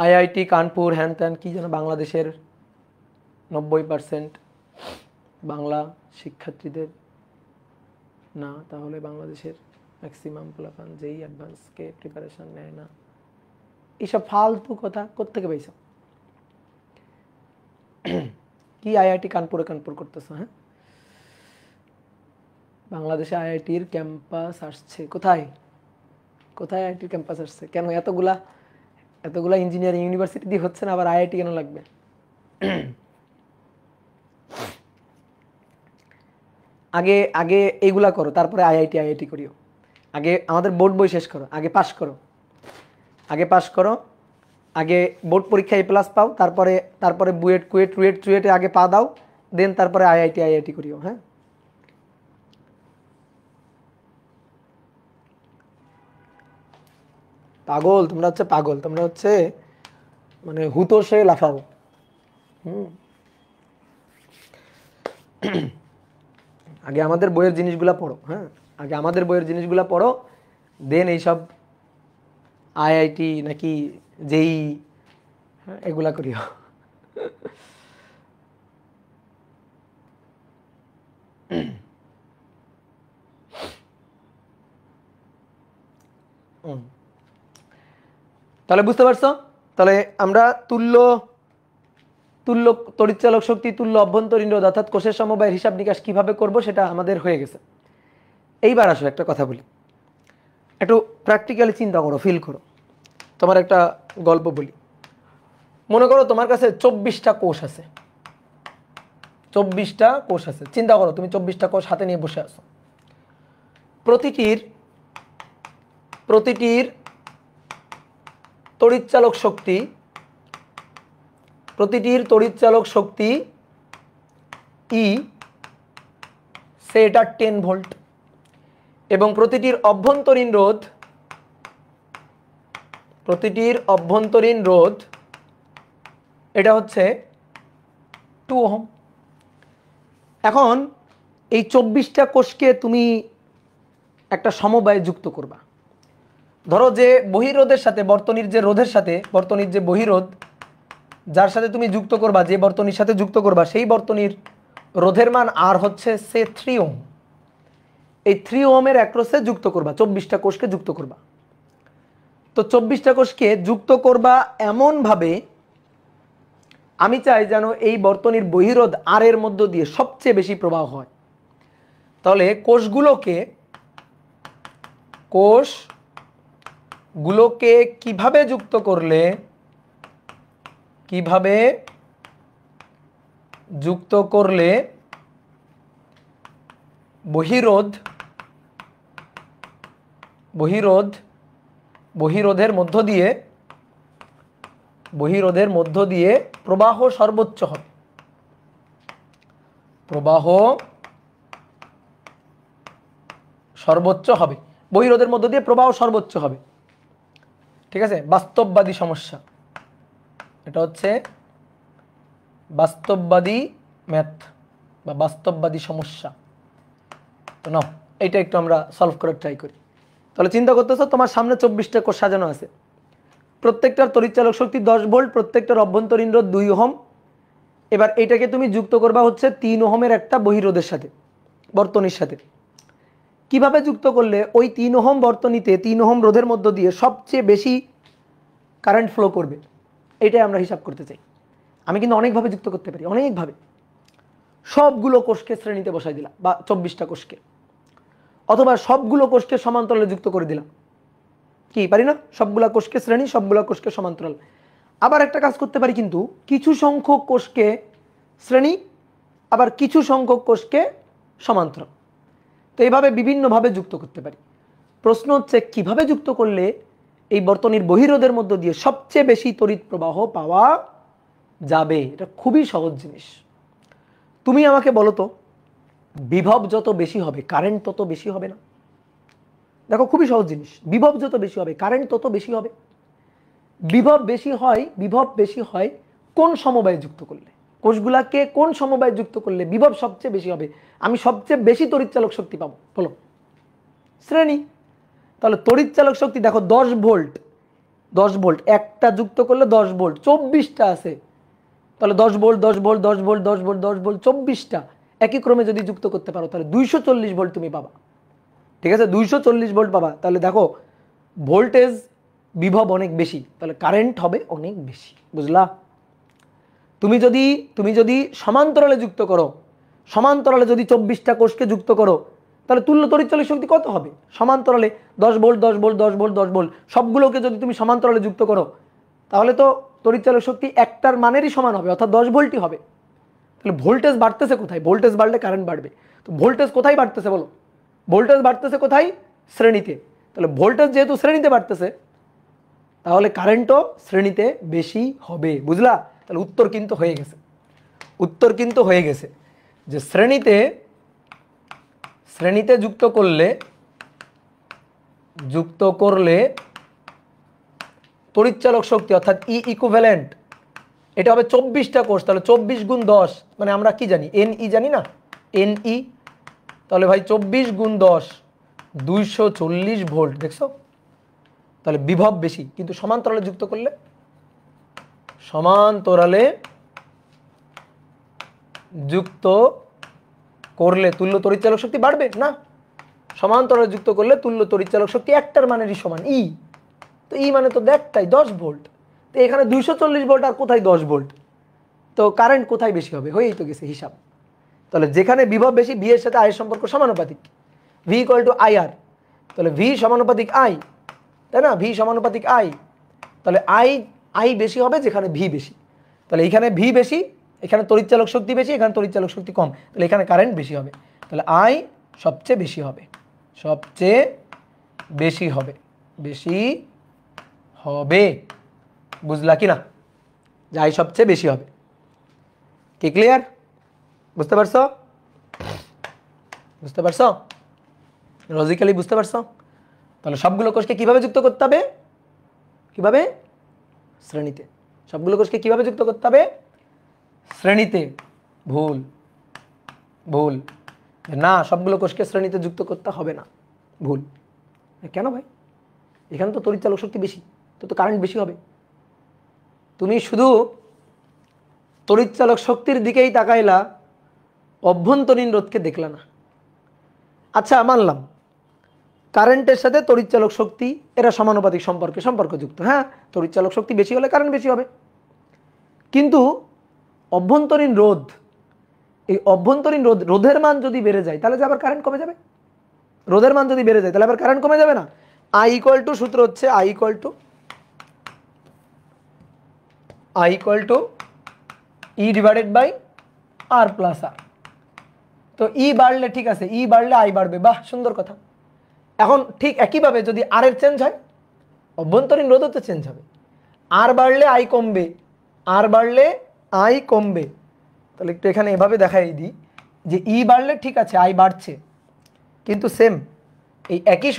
আইআইটি কানপুর হ্যান ত্যান কি যেন, বাংলাদেশের 90% বাংলা শিক্ষার্থীদের না, তাহলে বাংলাদেশের ম্যাক্সিমাম পোলাপান যেই অ্যাডভান্সকে প্রিপারেশন নেয় না। এইসব ফালতু কথা কোত্থেকে পাইছো? কি আইআইটি কানপুরে কানপুর করতেছো? হ্যাঁ, বাংলাদেশে আইআইটির ক্যাম্পাস আসছে কোথায়? কোথায় আইআইটির ক্যাম্পাস আসছে? কেন এতগুলা এতগুলা ইঞ্জিনিয়ারিং ইউনিভার্সিটি দিয়ে হচ্ছে না, আবার আইআইটি কেন লাগবে? আগে আগে এইগুলা করো, তারপরে আইআইটি আইআইটি করিও। আগে আমাদের বোর্ড বই শেষ করো, আগে পাস করো, আগে পাস করো, আগে বোর্ড পরীক্ষা A+ পাও, তারপরে তারপরে বুয়েট কুয়েট রুয়েট চুয়েটে আগে পা দাও, দেন তারপরে আইআইটি আইআইটি করিও। হ্যাঁ, পাগল তোমরা, হচ্ছে পাগল তোমরা, হচ্ছে মানে হুতোষে লাফাও। আগে আমাদের বইয়ের জিনিসগুলা পড়ো। হ্যাঁ, আগে আমাদের বইয়ের জিনিসগুলা পড়ো, দেন এইসব আইআইটি নাকি যেই এগুলা করিও। তাহলে বুঝতে পারছো? তাহলে আমরা তুল্য তুল্য তড়িৎচালক শক্তি, তুল্য অভ্যন্তরীণ রোধ অর্থাৎ কোষের সমবায়ের হিসাব নিকাশ কিভাবে করব সেটা আমাদের হয়ে গেছে। এইবার আসো একটা কথা বলি, একটু প্র্যাকটিক্যালি চিন্তা করো, ফিল করো। তোমার একটা গল্প বলি। মনে করো তোমার কাছে 24টা কোষ আছে, 24টা কোষ আছে। চিন্তা করো তুমি 24টা কোষ হাতে নিয়ে বসে আছো, প্রতিটির তড়িৎচালক শক্তি, প্রতিটির তড়িৎচালক শক্তি ই, সে এটা 10 ভোল্ট, এবং প্রতিটির অভ্যন্তরীণ রোধ এটা হচ্ছে 2 ওহম। এখন এই 24টা কোষকে তুমি একটা সমবায়ে যুক্ত করবা। ধরো যে বহিরোধের সাথে বর্তনীর যে রোধের সাথে, বর্তনীর যে বহিরোধ যার সাথে তুমি যুক্ত করবা, যে বর্তনীর সাথে যুক্ত করবা, সেই বর্তনীর রোধের মান আর হচ্ছে সে 3 ওহম। এই 3 ওহমের অ্যাক্রসে যুক্ত করবা, 24টা কোষকে যুক্ত করবা। তো 24টা কোষকে যুক্ত করবা এমনভাবে, আমি চাই যেন এই বর্তনীর বহিরোধ আর এর মধ্য দিয়ে সবচেয়ে বেশি প্রবাহ হয়। তাহলে কোষগুলোকে কিভাবে যুক্ত করলে, বহিরোধের মধ্য দিয়ে প্রবাহ সর্বোচ্চ হবে, বহিরোধের মধ্য দিয়ে প্রবাহ সর্বোচ্চ হবে। ঠিক আছে, বাস্তববাদী সমস্যা, এটা হচ্ছে বাস্তববাদী ম্যাথ বা বাস্তববাদী সমস্যা। তো নাও এইটা একটু আমরা সলভ করার ট্রাই করি। তাহলে চিন্তা করতেছো তোমার সামনে 24টা কোষ সাজানো আছে, প্রত্যেকটার তড়িৎচালক শক্তি 10 ভোল্ট, প্রত্যেকটার অভ্যন্তরীণ রোধ 2 ওহম। এবার এটাকে তুমি যুক্ত করবা হচ্ছে 3 ওহমের একটা বহিরোধের সাথে, বর্তনীর সাথে। কিভাবে যুক্ত করলে ওই 3 ওহম বর্তনীতে 3 ওহম রোধের মধ্য দিয়ে সবচেয়ে বেশি কারেন্ট ফ্লো করবে, এটাই আমরা হিসাব করতে চাই। আমি কিন্তু অনেকভাবে যুক্ত করতে পারি, অনেকভাবে। সবগুলো কোষকে শ্রেণীতে বসাই দিলাম, বা 24টা কোষকে, অথবা সবগুলো কোষকে সমান্তরালে যুক্ত করে দিলাম। কি পারি না? সবগুলা কোষকে শ্রেণী, সবগুলা কোষকে সমান্তরাল। আবার একটা কাজ করতে পারি, কিন্তু কিছু সংখ্যক কোষকে শ্রেণী, আবার কিছু সংখ্যক কোষকে সমান্তরাল। তো এইভাবে বিভিন্নভাবে যুক্ত করতে পারি। প্রশ্ন হচ্ছে কিভাবে যুক্ত করলে এই বর্তনীর বহিরোধের মধ্য দিয়ে সবচেয়ে বেশি তড়িৎ প্রবাহ পাওয়া যাবে। এটা খুবই সহজ জিনিস। তুমি আমাকে বলো তো, বিভব যত বেশি হবে কারেন্ট তত বেশি হবে না? দেখো খুবই সহজ জিনিস, বিভব যত বেশি হবে কারেন্ট তত বেশি হবে। বিভব বেশি হয় কোন সমবায়ে যুক্ত করলে, কোষগুলাকে কোন সমবায়ে যুক্ত করলে বিভব সবচেয়ে বেশি হবে, আমি সবচেয়ে বেশি তড়িৎচালক শক্তি পাবো? বলো। শ্রেণী। তাহলে তড়িৎচালক শক্তি দেখো 10 ভোল্ট একটা যুক্ত করলে 10 ভোল্ট, 24টা আছে, তাহলে 10 volt 10 volt 10 volt 10 volt 10 volt 24টা একই ক্রমে যদি যুক্ত করতে পারো তাহলে 240 ভোল্ট তুমি পাবা। ঠিক আছে, 240 ভোল্ট পাবা। তাহলে দেখো ভোল্টেজ বিভব অনেক বেশি, তাহলে কারেন্ট হবে অনেক বেশি। বুঝলা? তুমি যদি সমান্তরালে যুক্ত করো, সমান্তরালে যদি 24টা কোষকে যুক্ত করো, তাহলে তুল্য তড়িৎচালক শক্তি কত হবে? সমান্তরালে 10 ভোল্ট 10 ভোল্ট 10 ভোল্ট 10 ভোল্ট সবগুলোকে যদি তুমি সমান্তরালে যুক্ত করো, তাহলে তো তড়িৎচালক শক্তি একটার মানেরই সমান হবে, অর্থাৎ 10 ভোল্টই হবে। তাহলে ভোল্টেজ বাড়তেছে কোথায়? ভোল্টেজ বাড়লে কারেন্ট বাড়বে। তো ভোল্টেজ কোথায় বাড়তেছে বলো? ভোল্টেজ বাড়তেছে কোথায়? শ্রেণীতে। তাহলে ভোল্টেজ যেহেতু শ্রেণীতে বাড়তেছে, তাহলে কারেন্টও শ্রেণীতে বেশি হবে। বুঝলা? তাহলে উত্তর কিন্তু হয়ে গেছে যে শ্রেণীতে যুক্ত করলে তড়িৎচালক শক্তি অর্থাৎ ই ইকুইভ্যালেন্ট, এটা হবে 24টা কোষ। তাহলে 24 গুণ 10 মানে আমরা কি জানি? এনই জানি না? এনই। তাহলে ভাই 24 গুণ 10 240 ভোল্ট। দেখছো? তাহলে বিভব বেশি, কিন্তু সমান্তরালে যুক্ত করলে, তুল্য তড়িৎচালক শক্তি বাড়বে না। সমান্তরালে যুক্ত করলে তুল্য তড়িৎচালক শক্তি একটার মানেরই সমান, ই। তো ই মানে তো দেখটাই 10 ভোল্ট। তো এখানে 240 ভোল্ট আর কোথায় 10 ভোল্ট? তো কারেন্ট কোথায় বেশি হবে? হয়েই তো গেছে হিসাব। তাহলে যেখানে বিভব বেশি, ভি এর সাথে আই এর সম্পর্ক সমানুপাতিক, ভি ইকুয়াল টু আই আর। তাহলে ভি সমানুপাতিক আই, তাই না? ভি সমানুপাতিক আই। তাহলে আই বেশি হবে যেখানে ভি বেশি। তাহলে এখানে ভি বেশি, এখানে তড়িৎচালক শক্তি বেশি, এখানে তড়িৎচালক শক্তি কম, তাহলে এখানে কারেন্ট বেশি হবে। তাহলে আই সবচেয়ে বেশি হবে, বুঝলা কি না? যে আই সবচেয়ে বেশি হবে। কি ক্লিয়ার? বুঝতে পারছো? লজিক্যালি বুঝতে পারছো? তাহলে সবগুলো কোষকে কিভাবে যুক্ত করতে হবে? কিভাবে? শ্রেণীতে। সবগুলো কোষকে কিভাবে যুক্ত করতে হবে? শ্রেণীতে। ভুল না, সবগুলো কোষকে শ্রেণীতে যুক্ত করতে হবে না। ভুল। কেন ভাই? এখানে তো তড়িৎচালক শক্তি বেশি, তো কারেন্ট বেশি হবে। তুমি শুধু তড়িৎচালক শক্তির দিকেই তাকাইলা, অভ্যন্তরীণ রোধকে দেখলা না। আচ্ছা মানলাম কারেন্টের সাথে তড়িৎচালক শক্তি এরা সমানুপাতিক সম্পর্কযুক্ত, হ্যাঁ তড়িৎচালক শক্তি বেশি হলে কারেন্ট বেশি হবে। কিন্তু অভ্যন্তরীণ রোধ, এই অভ্যন্তরীণ রোধের মান যদি বেড়ে যায় তাহলে যে আবার কারেন্ট কমে যাবে। রোধের মান যদি বেড়ে যায় তাহলে আবার কারেন্ট কমে যাবে না। আই ইকুয়াল টু, সূত্র হচ্ছে I equal to E divided by R plus R. তো ই বাড়লে ঠিক আছে, ই বাড়লে আই বাড়বে, বাহ সুন্দর কথা। এখন ঠিক একইভাবে যদি আর এর চেঞ্জ হয়, অভ্যন্তরীণ রোধও তো চেঞ্জ হবে। আর বাড়লে আই কমবে, আর বাড়লে আই কমবে। তাহলে একটু এখানে এভাবে দেখাই দিই যে ই বাড়লে ঠিক আছে আই বাড়ছে, কিন্তু সেম এই একই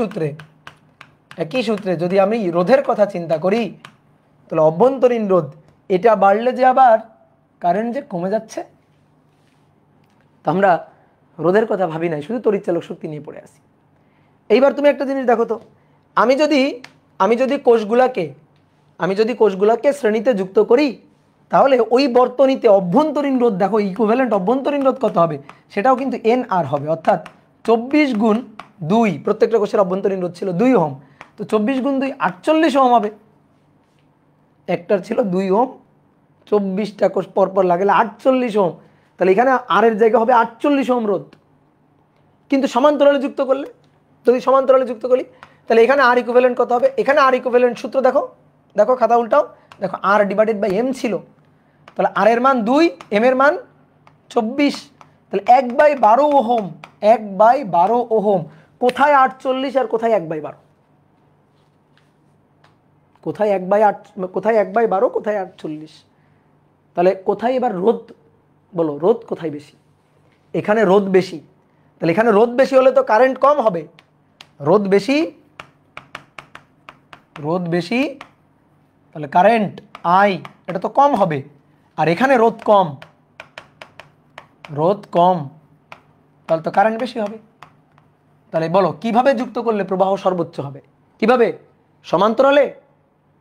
সূত্রে যদি আমি রোধের কথা চিন্তা করি তাহলে অভ্যন্তরীণ রোধ এটা বাড়লে যে আবার কারেন্ট যে কমে যাচ্ছে। তো আমরা রোধের কথা ভাবি নাই, শুধু তড়িৎচালক শক্তি নিয়ে পড়ে আসি। এইবার তুমি একটা জিনিস দেখো তো, আমি যদি কোষগুলাকে শ্রেণীতে যুক্ত করি তাহলে ওই বর্তনীতে অভ্যন্তরীণ রোধ দেখো, ইকুইভ্যালেন্ট অভ্যন্তরীণ রোধ কত হবে, সেটাও কিন্তু এন আর হবে। অর্থাৎ 24 গুণ 2, প্রত্যেকটা কোষের অভ্যন্তরীণ রোধ ছিল 2 ওহম, তো 24 গুণ 2 48 ওহম হবে। একটার ছিল 2 ওহম, 24টা কোষ পরপর লাগলে 48 ওহম। তাহলে এখানে আর এর জায়গা হবে 48 ওহম রোধ। কিন্তু সমান্তরালে যুক্ত করলে, যদি সমান্তরালে যুক্ত করি তাহলে এখানে আর ইকুইভ্যালেন্ট কত হবে, এখানে আর ইকুইভ্যালেন্ট সূত্র দেখো খাতা উল্টাও, দেখো আর ডিভাইডেড বাই এম ছিল। তাহলে আর এর মান 2, এম এর মান 24, তাহলে 1/12 ওহম, 1/12 ওহম। কোথায় 48 আর কোথায় 1/12? কোথায় 1/8, কোথায় 1/12, কোথায় 48? তাহলে কোথায় এবার রোধ বলো, রোধ কোথায় বেশি? এখানে রোধ বেশি, তাহলে এখানে রোধ বেশি হলে তো কারেন্ট কম হবে। রোধ বেশি তাহলে কারেন্ট আই এটা তো কম হবে, আর এখানে রোধ কম তাহলে তো কারেন্ট বেশি হবে। তাহলে বলো কিভাবে যুক্ত করলে প্রবাহ সর্বোচ্চ হবে? কিভাবে? সমান্তরালে?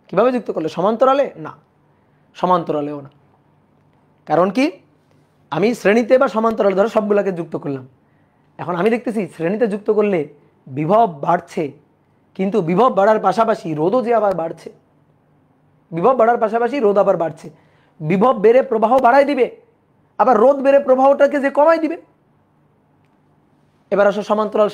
কিভাবে যুক্ত করলে? সমান্তরালে না, সমান্তরালেও না। কারণ কি, আমি শ্রেণীতে বা সমান্তরালে ধরো সবগুলোকে যুক্ত করলাম, এখন আমি দেখতেছি শ্রেণীতে যুক্ত করলে বিভব বাড়ছে, কিন্তু বিভব বাড়ার পাশাপাশি রোধও যে আবার বাড়ছে। বিভব বাড়ার পাশাপাশি রোধ আবার বাড়ছে। বিভব বেড়ে প্রবাহ বাড়াই দিবে, আবার রোধ বেড়ে প্রবাহটাকে যে কমাই দিবে। এবার আসো সমান্তরাল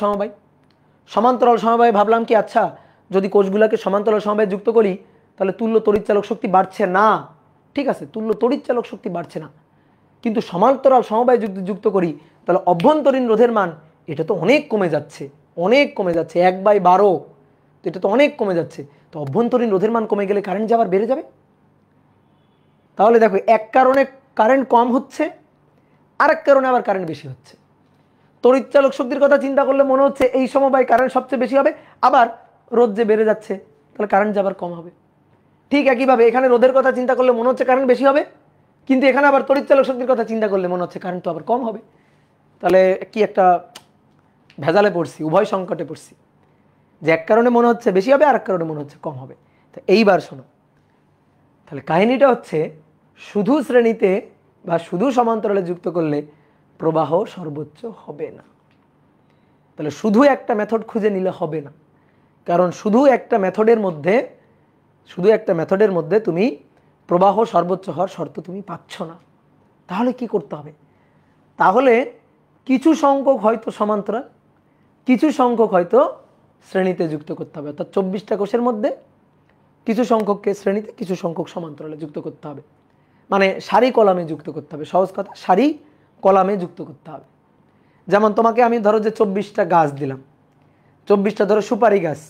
সমবায় ভাবলাম কি, আচ্ছা যদি কোষগুলোকে সমান্তরাল সমবায়ে যুক্ত করি তাহলে তুল্য তড়িৎচালক শক্তি বাড়ছে না। ঠিক আছে, তুল্য তড়িৎচালক শক্তি বাড়ছে না, কিন্তু সমান্তরাল সমবায়ে যুক্ত করি তাহলে অভ্যন্তরীণ রোধের মান এটা তো অনেক কমে যাচ্ছে, 1/12, তো এটা তো অনেক কমে যাচ্ছে। তো অভ্যন্তরীণ রোধের মান কমে গেলে কারেন্ট যে আবার বেড়ে যাবে। তাহলে দেখো এক কারণে কারেন্ট কম হচ্ছে, আরেক কারণে আবার কারেন্ট বেশি হচ্ছে। তড়িৎচালক শক্তির কথা চিন্তা করলে মনে হচ্ছে এই সমবায় কারেন্ট সবচেয়ে বেশি হবে, আবার রোধ যে বেড়ে যাচ্ছে তাহলে কারেন্ট যে আবার কম হবে। ঠিক একইভাবে এখানে রোধের কথা চিন্তা করলে মনে হচ্ছে কারেন্ট বেশি হবে, কিন্তু এখানে আবার তড়িৎচালক শক্তির কথা চিন্তা করলে মনে হচ্ছে কারেন্ট তো আবার কম হবে। তাহলে কি একটা ভেজালে পড়ছি, উভয় সংকটে পড়ছি, যে এক কারণে মনে হচ্ছে বেশি হবে আর এক কারণে মনে হচ্ছে কম হবে। তো এইবার শোনো, তাহলে কাহিনীটা হচ্ছে শুধু শ্রেণীতে বা শুধু সমান্তরালে যুক্ত করলে প্রবাহ সর্বোচ্চ হবে না। তাহলে শুধু একটা মেথড খুঁজে নিলে হবে না, কারণ শুধু একটা মেথডের মধ্যে তুমি প্রবাহ সর্বোচ্চ হওয়ার শর্ত তুমি পাচ্ছ না। তাহলে কি করতে হবে? তাহলে কিছু সংখ্যক হয়তো সমান্তরাল, কিছু সংখ্যক হয়তো শ্রেণীতে যুক্ত করতে হবে। অর্থাৎ 24টা কোষের মধ্যে কিছু সংখ্যককে শ্রেণীতে, কিছু সংখ্যক সমান্তরালে যুক্ত করতে হবে, মানে সারি কলামে যুক্ত করতে হবে। সহজ কথা, সারি কলামে যুক্ত করতে হবে। যেমন তোমাকে আমি ধরো যে 24টা গাছ দিলাম, 24টা ধরো সুপারি গাছ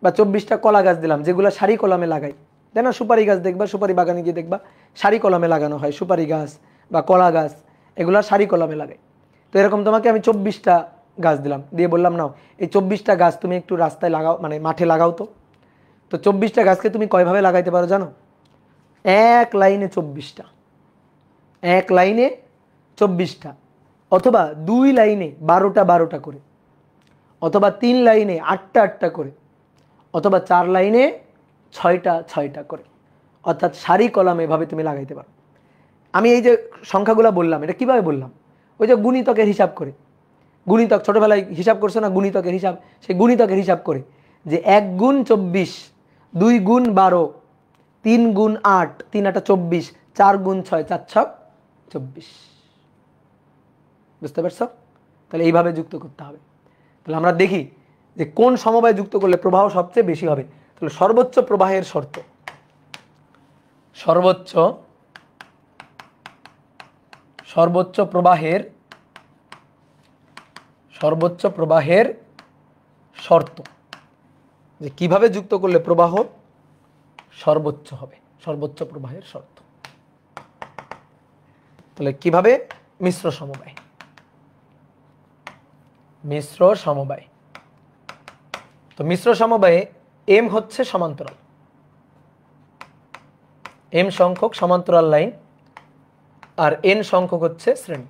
বা 24টা কলা গাছ দিলাম, যেগুলো সারি কলামে লাগাই, তাই না? সুপারি গাছ দেখবা, সুপারি বাগানে গিয়ে দেখবা সারি কলামে লাগানো হয় সুপারি গাছ বা কলা গাছ, এগুলা সারি কলামে লাগাই। তো এরকম তোমাকে আমি 24টা গাছ দিলাম, দিয়ে বললাম নাও এই 24টা গাছ তুমি একটু রাস্তায় লাগাও, মানে মাঠে লাগাও। তো 24টা গাছকে তুমি কয়ভাবে লাগাইতে পারো জানো? এক লাইনে 24টা, এক লাইনে 24টা, অথবা 2 লাইনে 12টা 12টা করে, অথবা 3 লাইনে 8টা 8টা করে, অথবা 4 লাইনে 6টা 6টা করে। অর্থাৎ সারি কলামে এভাবে তুমি লাগাইতে পারো। আমি এই যে সংখ্যাগুলো বললাম, এটা কিভাবে বললাম? ওই যে গুণিতকের হিসাব করে, গুণিতক ছোটোবেলায় হিসাব করছো না, গুণিতকের হিসাব, সেই গুণিতকের হিসাব করে যে 1 গুণ 24, 2 গুণ 12, 3 গুণ 8, 3 8 24, 4 গুণ 6, 4 6 24। বুঝতে পারছো? তাহলে এইভাবে যুক্ত করতে হবে। তাহলে আমরা দেখি যে কোন সমবায় যুক্ত করলে প্রবাহ সবচেয়ে বেশি হবে। তাহলে সর্বোচ্চ প্রবাহের শর্ত, সর্বোচ্চ প্রবাহের শর্ত, যে কিভাবে যুক্ত করলে প্রবাহ সর্বোচ্চ হবে, সর্বোচ্চ প্রবাহের শর্ত। তাহলে কিভাবে? মিশ্র সমবায়। মিশ্র সমবায়, তো মিশ্র সমবায়ে এম হচ্ছে সমান্তরাল, এম সংখ্যক সমান্তরাল লাইন, আর এন সংখ্যক হচ্ছে শ্রেণী।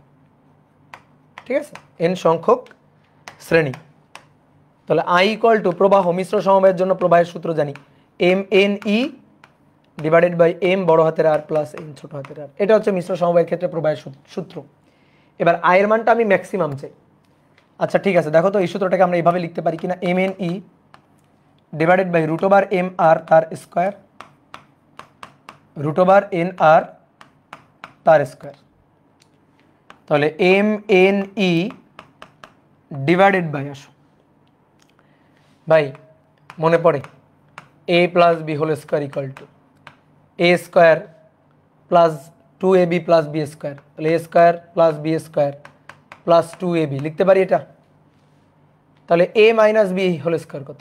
ঠিক আছে, এন সংখ্যক শ্রেণী। তাহলে আই ইকুয়াল টু প্রবাহ, মিশ্র সমবায়ের জন্য প্রবাহের সূত্র জানি, M N E divided by M বড় হাতের আর প্লাস এন ছোট হাতের আর। এটা হচ্ছে মিশ্র সমবায়ের ক্ষেত্রে প্রবাহের সূত্র। এবার আয়ের মানটা আমি ম্যাক্সিমাম চাই। আচ্ছা ঠিক আছে, দেখো তো এই সূত্রটাকে আমরা এইভাবে লিখতে পারি কিনা, M N E divided by root over M R তার square, root over N R তার স্কোয়ার। তাহলে M N E divided by, আসো ভাই মনে পড়ে, A plus B whole square equal to A square plus 2ab plus B square. তাহলে A square plus B square plus 2ab লিখতে পারি এটা। তাহলে A minus B whole square কত?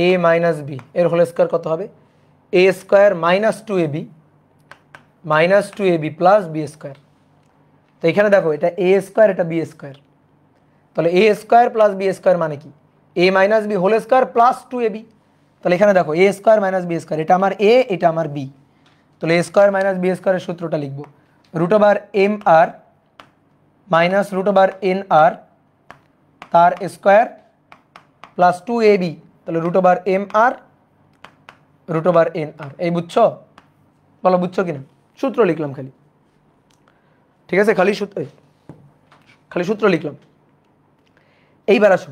এ মাইনাস বি এর হোল স্কোয়ার কত হবে? A square minus 2ab plus B square. তো এখানে দেখো এটা এ স্কোয়ার, এটা বি স্কোয়ার। তাহলে A square plus B square মানে কি? A minus B whole square plus 2ab। তাহলে এখানে দেখো A square minus B square, এটা আমার এ, এটা আমার বি। তাহলে এ স্কোয়ার মাইনাস বি স্কোয়ারের সূত্রটা লিখবো, root over M R minus root over N R তার স্কোয়ার প্লাস 2ab। তাহলে root over M R root over N আর। এই বুঝছো? বলো বুঝছো কিনা? সূত্র লিখলাম খালি, ঠিক আছে, খালি সূত্র লিখলাম। এইবার আসো,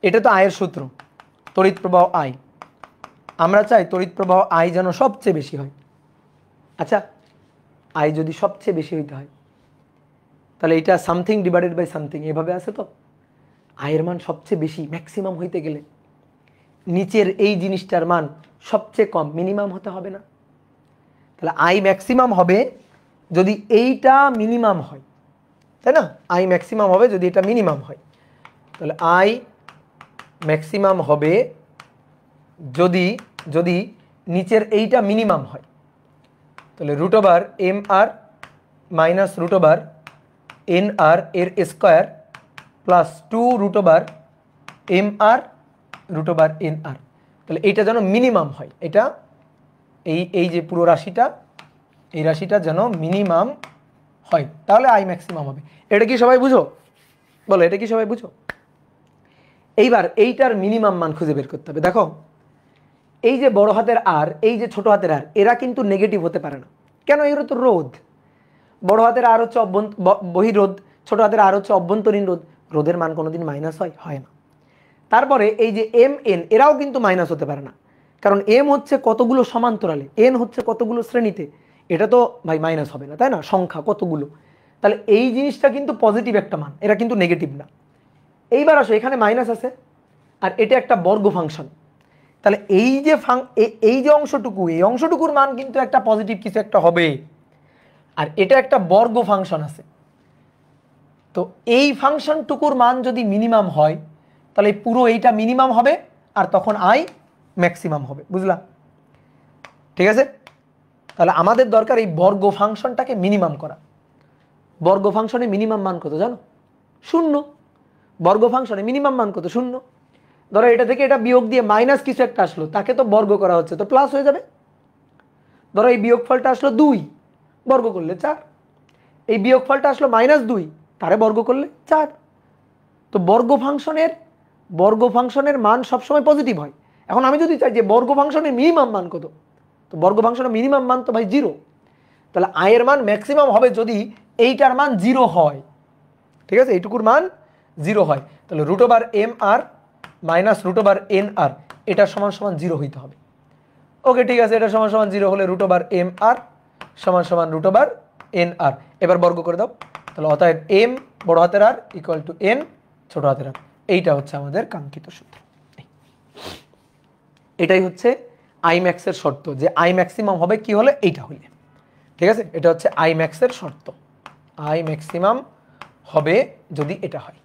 এটা তো আয়ের সূত্র, তড়িৎ প্রবাহ আই। আমরা চাই তড়িৎ প্রবাহ আই যেন সবচেয়ে বেশি হয়। আচ্ছা, আই যদি সবচেয়ে বেশি হইতে হয়, তাহলে এটা সামথিং ডিভাইডেড বাই সামথিং এভাবে আছে। তো আয়ের মান সবচেয়ে বেশি, ম্যাক্সিমাম হইতে গেলে নিচের এই জিনিসটার মান সবচেয়ে কম, মিনিমাম হতে হবে না? তাহলে আই ম্যাক্সিমাম হবে যদি এইটা মিনিমাম হয়, তাই না? আই ম্যাক্সিমাম হবে যদি এটা মিনিমাম হয়। তাহলে আই ম্যাক্সিমাম হবে যদি নিচের এইটা মিনিমাম হয়। তাহলে root over M R minus root over N R এর square plus 2 root over M R root over N R. তাহলে এইটা যেন মিনিমাম হয়, এটা এই যে পুরো রাশিটা, এই রাশিটা যেন মিনিমাম হয়, তাহলে আই ম্যাক্সিমাম হবে। এটা কি সবাই বুঝো? বলো, এটা কি সবাই বুঝো? এইবার এইটার মিনিমাম মান খুঁজে বের করতে হবে। দেখো এই যে বড় হাতের আর, এই যে ছোট হাতের আর, এরা কিন্তু নেগেটিভ হতে পারে না। কেন? এরা তো রোধ। বড় হাতের আর হচ্ছে বহিরোধ, ছোট হাতের আর হচ্ছে অভ্যন্তরীণ রোধ। রোধের মান কোনোদিন মাইনাস হয় না। তারপরে এই যে এম এন, এরাও কিন্তু মাইনাস হতে পারে না, কারণ এম হচ্ছে কতগুলো সমান্তরালে, এন হচ্ছে কতগুলো শ্রেণীতে, এটা তো ভাই মাইনাস হবে না, তাই না? সংখ্যা কতগুলো, তাহলে এই জিনিসটা কিন্তু পজিটিভ একটা মান, এরা কিন্তু নেগেটিভ না। এইবার আসো, এখানে মাইনাস আছে আর এটা একটা বর্গ ফাংশন, তাহলে এই যে অংশটুকু, এই অংশটুকুর মান কিন্তু একটা পজিটিভ কিছু একটা হবে, আর এটা একটা বর্গ ফাংশন আছে। তো এই ফাংশনটুকুর মান যদি মিনিমাম হয়, তাহলে পুরো এইটা মিনিমাম হবে, আর তখন আই ম্যাক্সিমাম হবে। বুঝলা? ঠিক আছে, তাহলে আমাদের দরকার এই বর্গ ফাংশনটাকে মিনিমাম করা। বর্গ ফাংশনে মিনিমাম মান কত জানো? 0। বর্গ ফাংশনে মিনিমাম মান কত? 0। ধরো এটা থেকে এটা বিয়োগ দিয়ে মাইনাস কিছু একটা আসলো, তাকে তো বর্গ করা হচ্ছে, তো প্লাস হয়ে যাবে। ধরো এই বিয়োগফলটা আসলো 2, বর্গ করলে 4। এই বিয়োগফলটা আসলো -2, তারে বর্গ করলে 4। তো বর্গ ফাংশনের মান সবসময় পজিটিভ হয়। এখন আমি যদি চাই যে বর্গ ফাংশনের মিনিমাম মান কত, তো বর্গ ফাংশনের মিনিমাম মান তো ভাই 0। তাহলে আয়ের মান ম্যাক্সিমাম হবে যদি এইটার মান 0 হয়। ঠিক আছে, এইটুকুর মান জিরো হয়, তাহলে root over M R minus root over N আর এটা সমান সমান জিরো হইতে হবে। ওকে ঠিক আছে, এটা সমান সমান জিরো হলে রুট ওভার এম আর সমান সমান রুট ওভার এন আর। এবার বর্গ করে দাও, তাহলে অতএব এম বড় হাতের আর ইকুয়াল টু এন ছোট হাতের আর। এইটা হচ্ছে আমাদের কাঙ্ক্ষিত সূত্র। এটাই হচ্ছে আই ম্যাক্সের শর্ত, যে আই ম্যাক্সিমাম হবে কি হলে এইটা হইলে। ঠিক আছে, এটা হচ্ছে আই ম্যাক্সের শর্ত, আই ম্যাক্সিমাম হবে যদি এটা হয়।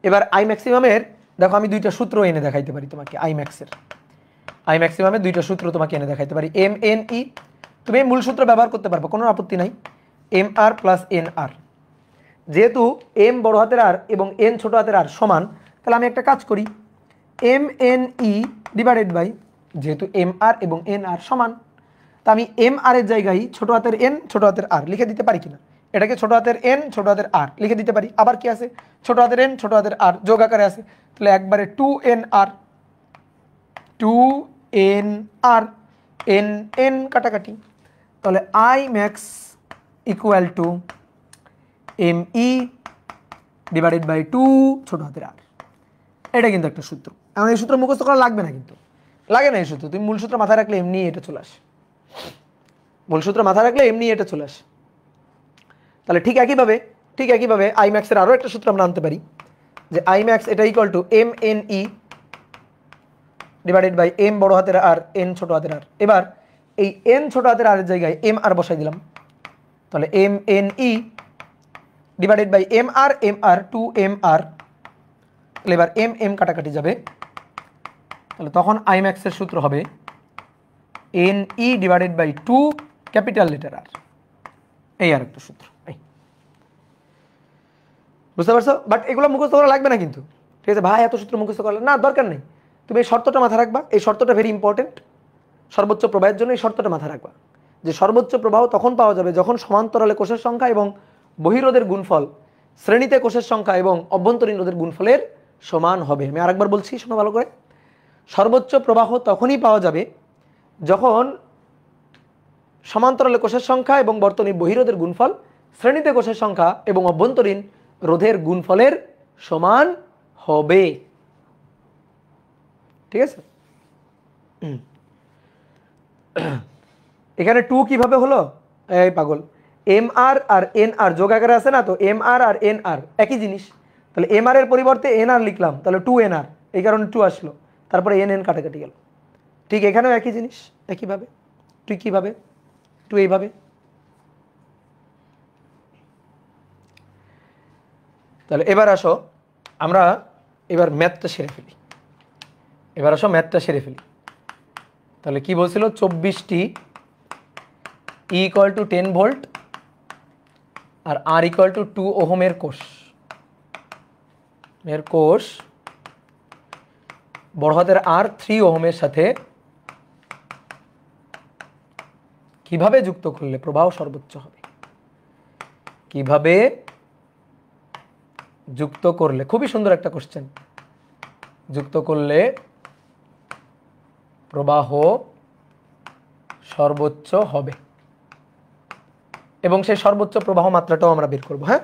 এবার আই ম্যাক্সিমামের দেখো আমি দুইটা সূত্র এনে দেখাইতে পারি তোমাকে। আই ম্যাক্সিমামের দুইটা সূত্র তোমাকে এনে দেখাইতে পারি। এম এন ই, তুমি এই মূল সূত্র ব্যবহার করতে পারবে, কোনো আপত্তি নাই। এম আর প্লাস এন আর, যেহেতু এম বড় হাতের আর এবং এন ছোট হাতের আর সমান, তাহলে আমি একটা কাজ করি, M N E divided by, যেহেতু এম আর এবং এন আর সমান, তা আমি এম আর এর জায়গায় ছোট হাতের এন ছোট হাতের আর লিখে দিতে পারি কিনা? এটাকে ছোট হাতের এন ছোট হাতের আর লিখে দিতে পারি। আবার কি আছে, ছোট হাতের এন ছোট হাতের আর যোগ আকারে আছে, তাহলে একবারে two N R, two N R, N N কাটাকাটি, তাহলে I max equal to M E divided by two ছোট হাতের আর। এটা কিন্তু একটা সূত্র। এখন এই সূত্র মুখস্থ করা লাগবে না, কিন্তু লাগে না এই সূত্র, তুমি মূল সূত্র মাথায় রাখলে এমনি এটা চলে আসে, মূল সূত্র মাথায় রাখলে এমনি এটা চলে আসে। তাহলে ঠিক একইভাবে আই ম্যাক্সের আরও একটা সূত্র আমরা আনতে পারি, যে আই ম্যাক্স এটা equal to M N E divided by M বড় হাতের আর এন ছোট হাতের আর। এবার এই এন ছোট হাতের আর এর জায়গায় এম আর বসাই দিলাম, তাহলে M N E divided by M R two M R, তাহলে এবার এম এম কাটাকাটি যাবে, তাহলে তখন আই ম্যাক্সের সূত্র হবে N E divided by two capital letter R. এই আর একটা সূত্র, বুঝতে পারছো? বাট এগুলো মুখস্থ করা লাগবে না কিন্তু, ঠিক আছে ভাই, এত সূত্র মুখস্থ করা না, দরকার নেই। তুমি এই শর্তটা মাথায় রাখবা, এই শর্তটা ভেরি ইম্পর্টেন্ট সর্বোচ্চ প্রবাহের জন্য। এই শর্তটা মাথায় রাখবা যে সর্বোচ্চ প্রবাহ তখন পাওয়া যাবে যখন সমান্তরালে কোষের সংখ্যা এবং বহিরোধের গুণফল শ্রেণীতে কোষের সংখ্যা এবং অভ্যন্তরীণ রোধের গুণফলের সমান হবে। আমি আরেকবার বলছি, শোনো ভালো করে, সর্বোচ্চ প্রবাহ তখনই পাওয়া যাবে যখন সমান্তরালে কোষের সংখ্যা এবং বর্তনী বহিরোধের গুণফল শ্রেণীতে কোষের সংখ্যা এবং অভ্যন্তরীণ রোধের গুণফলের সমান হবে। ঠিক আছে, এখানে টু কিভাবে হলো? এই পাগল, এম আর এন আর যোগ আকারে আছে না, তো এম আর এন আর একই জিনিস, তাহলে এম আর এর পরিবর্তে এন আর লিখলাম, তাহলে টু এন আর, এই কারণে টু আসলো, তারপরে এন এন কাটাকাটি গেল। ঠিক এখানেও একই জিনিস, একইভাবে তুই কিভাবে, টু এইভাবে। তাহলে এবার আসো আমরা এবার ম্যাথটা সেরে ফেলি, তাহলে কি বলছিল, 24টি ই ইকুয়াল টু 10 ভোল্ট আর আর ইকুয়াল টু 2 ওহমের কোষ বড় হাতের আর 3 ওহমের সাথে কিভাবে যুক্ত করলে প্রবাহ সর্বোচ্চ হবে? কিভাবে যুক্ত করলে, খুবই সুন্দর একটা কোশ্চেন, যুক্ত করলে প্রবাহ সর্বোচ্চ হবে এবং সেই সর্বোচ্চ প্রবাহ মাত্রাটাও আমরা বের করব। হ্যাঁ,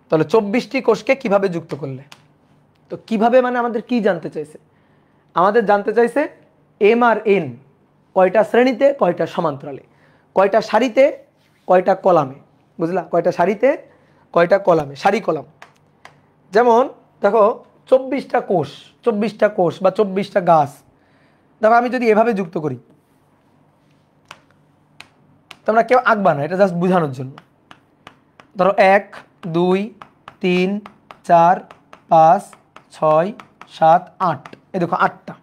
তাহলে 24টি কোষকে কিভাবে যুক্ত করলে, তো কিভাবে মানে আমাদের কি জানতে চাইছে? আমাদের জানতে চাইছে এম আর এন কয়টা শ্রেণীতে, কয়টা সমান্তরালে, কয়টা সারিতে, কয়টা কলামে, বুঝলা? কয়টা সারিতে, কয়টা কলামে, সারি কলাম। যেমন দেখো 24টা কোষ বা 24টা গাছ, দেখো আমি যদি এভাবে যুক্ত করি, তোমরা কেউ আঁকবা না, এটা জাস্ট বোঝানোর জন্য। ধরো 1 2 3 4 5 6 7 8, এই দেখো 8টা,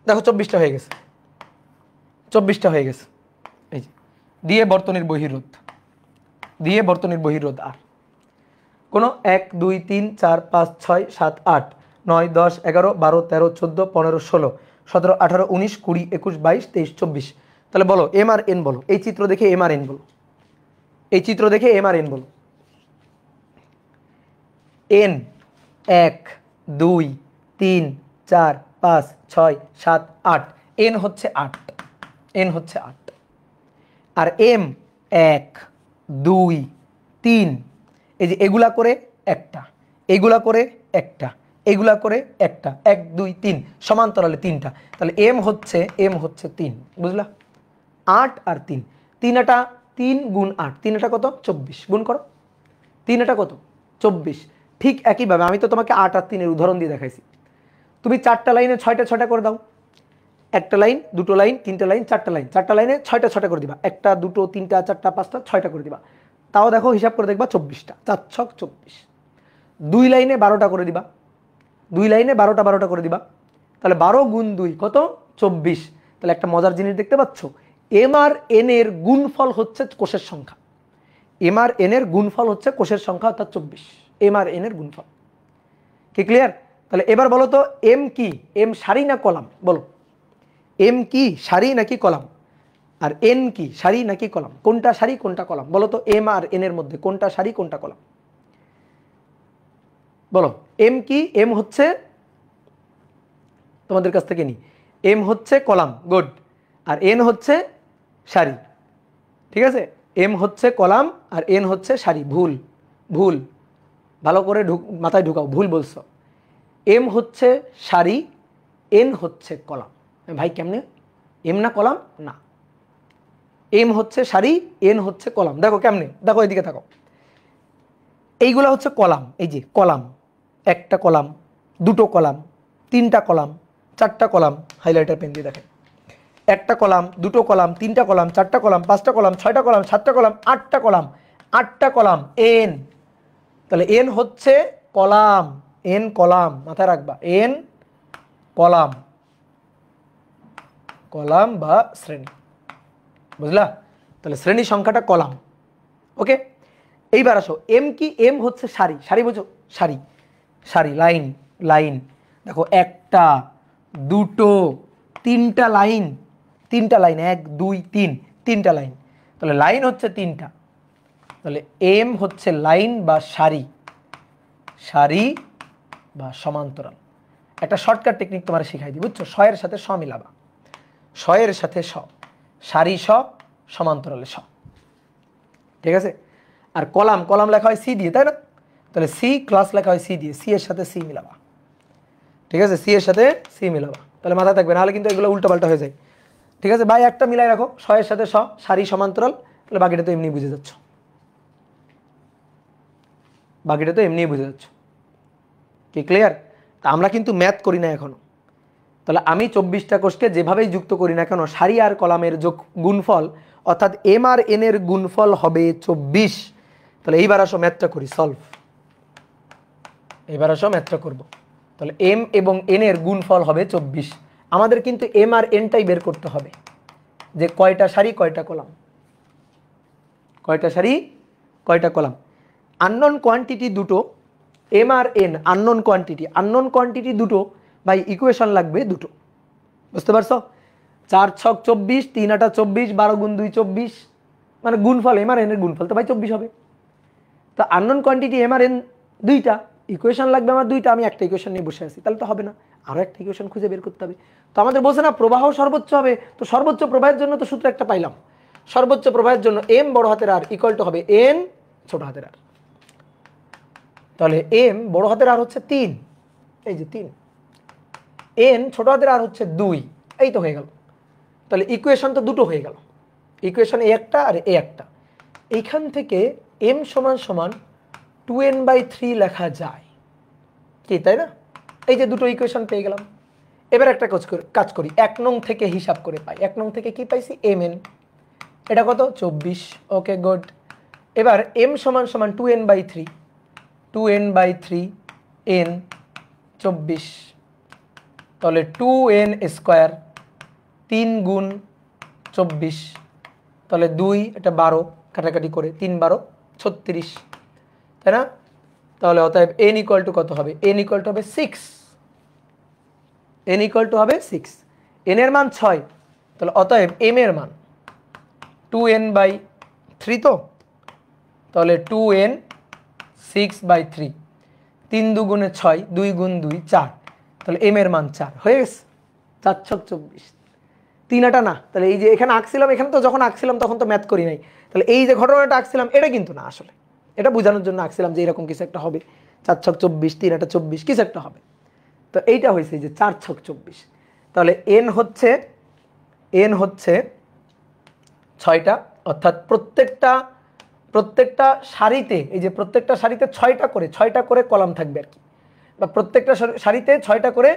দেখো 24টা হয়ে গেছে, এই যে দিয়ে বর্তনীর বহিরোধ আর কোনো 1 2 3 4 5 6 7 8 9 10 11 12 13 14 15 16 17 18 19 20 21 22 23 24। তাহলে বলো এম আর এন বলো, এই চিত্র দেখে এম আর এন বলো, এন 1 2 3 4 5 6 7 8, এন হচ্ছে 8, আর এম 1 2 3, এই যে এগুলা করে একটা, এগুলা করে একটা, এগুলা করে একটা, 1 2 3 সমান্তরালে তিনটা। তাহলে এম হচ্ছে 3, বুঝলা? 8 আর 3, 3 এটা 3 গুণ 8, 3 এটা কত? 24, গুণ করো। 3 এটা কত? 24। ঠিক একইভাবে আমি তো তোমাকে 8 আর 3 এর উদাহরণ দিয়ে দেখাইছি। তুমি 4টা লাইনে 6টা 6টা করে দাও। একটা লাইন, দুটো লাইন, তিনটা লাইন, 4টা লাইন, 4টা লাইনে 6টা 6টা করে দিবা। একটা, দুটো, তিনটা, 4টা, 5টা, 6টা করে দিবা। তাও দেখো হিসাব করে দেখবা 24টা, 4 ছক 24। 2 লাইনে 12টা করে দিবা, 2 লাইনে 12টা 12টা করে দিবা। তাহলে 12 গুণ 2 কত? 24। তাহলে একটা মজার জিনিস দেখতে পাচ্ছ, এম আর এন এর গুণফল হচ্ছে কোষের সংখ্যা। এম আর এন এর গুণফল হচ্ছে কোষের সংখ্যা, অর্থাৎ 24। এম আর এন এর গুণফল। কি ক্লিয়ার? তাহলে এবার বলো তো এম কি? এম সারি না কলাম? বলো, এম কি সারি নাকি কলাম? আর এন কি সারি নাকি কলাম? কোনটা সারি কোনটা কলাম? বলো তো এম আর এন এর মধ্যে কোনটা সারি কোনটা কলাম? বলো এম কি? এম হচ্ছে, তোমাদের কাছ থেকে নি, এম হচ্ছে কলাম, গুড। আর এন হচ্ছে সারি, ঠিক আছে? এম হচ্ছে কলাম আর এন হচ্ছে সারি। ভুল, ভুল, ভালো করে মাথায় ঢুকাও, ভুল বলছো। এম হচ্ছে সারি, এন হচ্ছে কলাম। ভাই কেমনে? এম না কলাম? না, এম হচ্ছে সারি, এন হচ্ছে কলাম। দেখো কেমনে, দেখো এদিকে থাকো। এইগুলো হচ্ছে কলাম, এই যে কলাম, একটা কলাম, দুটো কলাম, তিনটা কলাম, চারটা কলাম। হাইলাইটার পেন দিয়ে দেখেন, একটা কলাম, দুটো কলাম, তিনটা কলাম, চারটা কলাম, পাঁচটা কলাম, ছয়টা কলাম, সাতটা কলাম, আটটা কলাম, আটটা কলাম, এন। তাহলে এন হচ্ছে কলাম, এন কলাম, মাথায় রাখবা, এন কলাম, কলাম বা শ্রেণী, বুঝলা? তাহলে শ্রেণী সংখ্যাটা কলাম। ওকে, এইবার আসো এম কি? এম হচ্ছে সারি, সারি বুঝো? সারি, সারি, লাইন, লাইন। দেখো একটা, দুটো, তিনটা লাইন, তিনটা লাইন, 1 2 3, তিনটা লাইন। তাহলে লাইন হচ্ছে তিনটা। তাহলে এম হচ্ছে লাইন বা সারি, সারি বা সমান্তরাল। একটা শর্টকাট টেকনিক তোমার শিখাই দিই, বুঝছো? শয়ের সাথে স মিলাবা, শয়ের সাথে স, সারি স, সমান্তরালে স, ঠিক আছে? আর কলাম, কলাম লেখা হয় সি দিয়ে, তাই না? তাহলে সি ক্লাস লেখা হয় সি দিয়ে, সি এর সাথে সি মিলাবা, ঠিক আছে? সি এর সাথে সি মিলাবা, তাহলে মাথায় থাকবে, নাহলে কিন্তু এগুলো উল্টোপাল্টা হয়ে যায়, ঠিক আছে? ভাই একটা মিলাই রাখো, শয়ের সাথে স, সারি সমান্তরাল, তাহলে বাকিটা তো এমনি বুঝে যাচ্ছ, বাকিটা তো এমনি বুঝে যাচ্ছ। কি ক্লিয়ার? তা আমরা কিন্তু ম্যাথ করি না এখনো। তাহলে আমি 24টা কোষকে যেভাবেই যুক্ত করি না কেন, সারি আর কলামের যোগ গুণফল অর্থাৎ এম আর এন এর গুণফল হবে 24। তাহলে এইবার আসো ম্যাথটা করি, সলভ। এবার আসো ম্যাথটা করব। তাহলে এম এবং এন এর গুণফল হবে 24। আমাদের কিন্তু এম আর এনটাই বের করতে হবে, যে কয়টা সারি কয়টা কলাম, কয়টা সারি কয়টা কলাম। আননোন কোয়ান্টিটি দুটো, এম আর N unknown quantity, unknown quantity দুটো, ভাই ইকুয়েশন লাগবে দুটো, বুঝতে পারছো? 4 ছক 24, 3 আটা 24, 12 গুণ 2 24, মানে গুণফল এম আর এন এর গুণফল তো ভাই 24 হবে। তো আননোন কোয়ান্টিটি এম আর এন দুইটা, ইকুয়েশন লাগবে আমার দুইটা, আমি একটা ইকুয়েশন নিয়ে বসে আছি, তাহলে তো হবে না, আরও একটা ইকুয়েশন খুঁজে বের করতে হবে। তো আমাদের বলছে না প্রবাহ সর্বোচ্চ হবে, তো সর্বোচ্চ প্রবাহের জন্য তো সূত্র একটা পাইলাম, সর্বোচ্চ প্রবাহের জন্য এম বড় হাতের আর ইকুয়াল টু হবে এন ছোট হাতের আর। তাহলে এম বড় হাতের আর হচ্ছে 3, এই যে 3, এন ছোট হাতের আর হচ্ছে 2, এই তো হয়ে গেল। তাহলে ইকুয়েশন তো দুটো হয়ে গেল, ইকুয়েশন এ একটা আর এ একটা। এইখান থেকে এম সমান সমান 2n/3 লেখা যায় কি, তাই না? এই যে দুটো ইকুয়েশন পেয়ে গেলাম। এবার একটা কাজ করি, 1 নং থেকে হিসাব করে পাই। 1 নং থেকে কি পাইছি? এম এন, এটা কত? 24। Okay good. এবার এম সমান সমান 2n/3, 2n/3 এন 24, তাহলে 2n স্কোয়ার, 3 গুণ 24, তাহলে 2 এটা 12, কাটাকাটি করে 3 12 36, তাই না? তাহলে অতএব এন ইকুয়াল টু কত হবে? এন ইকুয়াল টু হবে 6, এন ইকুয়াল টু হবে 6। এন এর মান 6, তাহলে অতএব এম এর মান 2n/3, তো তাহলে 2n 6/3, 3 2 6, 2 গুণ 2 4, তাহলে এম এর মান 4 হয়ে গেছে। 4 ছক 24, 3 না, তাহলে এই যে এখানে আঁকছিলাম, এখানে তো যখন আঁকছিলাম তখন তো ম্যাথ করি নাই, তাহলে এই যে ঘটনাটা আঁকছিলাম এটা কিন্তু না, আসলে এটা বোঝানোর জন্য আঁকছিলাম যে এরকম কিছু একটা হবে, 4 ছক 24, 3 আটা 24 কিছু একটা হবে। তো এইটা হয়েছে যে 4 ছক 24। তাহলে এন হচ্ছে 6টা, অর্থাৎ প্রত্যেকটা সারিতে, এই যে প্রত্যেকটা সারিতে 6টা করে কলাম থাকবে আর কি, বা প্রত্যেকটা সারিতে 6টা করে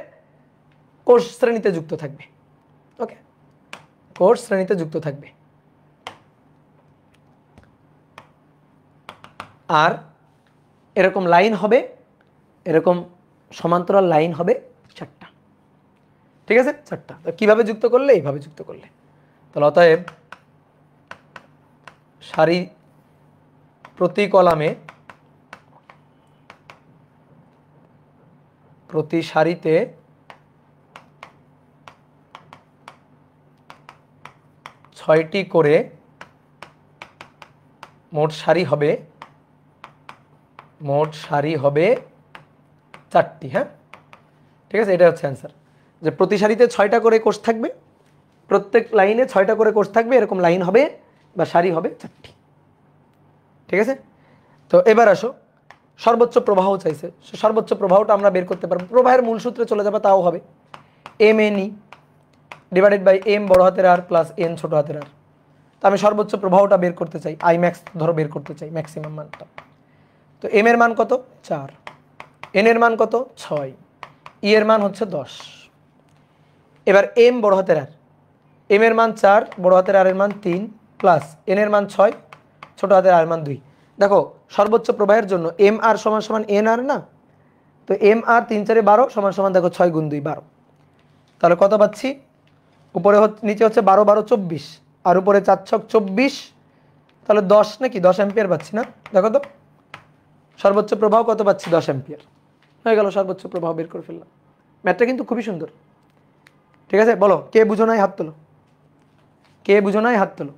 কোষ শ্রেণীতে যুক্ত থাকবে। ওকে, কোষ শ্রেণীতে যুক্ত থাকবে। আর এরকম লাইন হবে, এরকম সমান্তরাল লাইন হবে 4টা। ঠিক আছে, 4টা। তো কিভাবে যুক্ত করলে? এইভাবে যুক্ত করলে। তাহলে অতএব সারি প্রতি কলামে, প্রতি সারিতে 6টি করে মোট সারি হবে 4টি। হ্যাঁ, ঠিক আছে, এটা হচ্ছে অ্যান্সার, যে প্রতি সারিতে 6টা করে কোষ থাকবে, প্রত্যেক লাইনে 6টা করে কোষ থাকবে, এরকম লাইন হবে বা সারি হবে 4টি। ঠিক আছে, তো এবার আসো, সর্বোচ্চ প্রবাহ চাইছে, সর্বোচ্চ প্রবাহটা আমরা বের করতে পারবো, প্রবাহের মূল সূত্রে চলে যাবে, তাও হবে M N E divided by M বড় হাতের আর প্লাস এন ছোট হাতের আর। তো আমি সর্বোচ্চ প্রবাহটা বের করতে চাই, আই ম্যাক্স ধরো বের করতে চাই, ম্যাক্সিমাম মানটা। তো এম এর মান কত? 4, এন এর মান কত? 6, ই এর মান হচ্ছে 10। এবার এম বড় হাতের আর, এম এর মান 4, বড় হাতের আর এর মান 3 প্লাস এন এর মান 6, ছোট হাতের আর এর মান 2। দেখো সর্বোচ্চ প্রবাহের জন্য এম আর সমান সমান এন আর না, তো এম আর 3 4 12 সমান সমান দেখো 6 গুণ 2 12। তাহলে কত পাচ্ছি? উপরে নিচে হচ্ছে 12 12 24, আর উপরে 4 ছক 24, তাহলে 10 নাকি 10 অ্যাম্পিয়ার পাচ্ছি না? দেখো তো সর্বোচ্চ প্রবাহ কত পাচ্ছি? 10 অ্যাম্পিয়ার। হয়ে গেল, সর্বোচ্চ প্রবাহ বের করে ফেললাম। ম্যাথটা কিন্তু খুবই সুন্দর। ঠিক আছে, বলো কে বুঝো নাই হাত তোলো, কে বুঝো নাই হাত তোলো।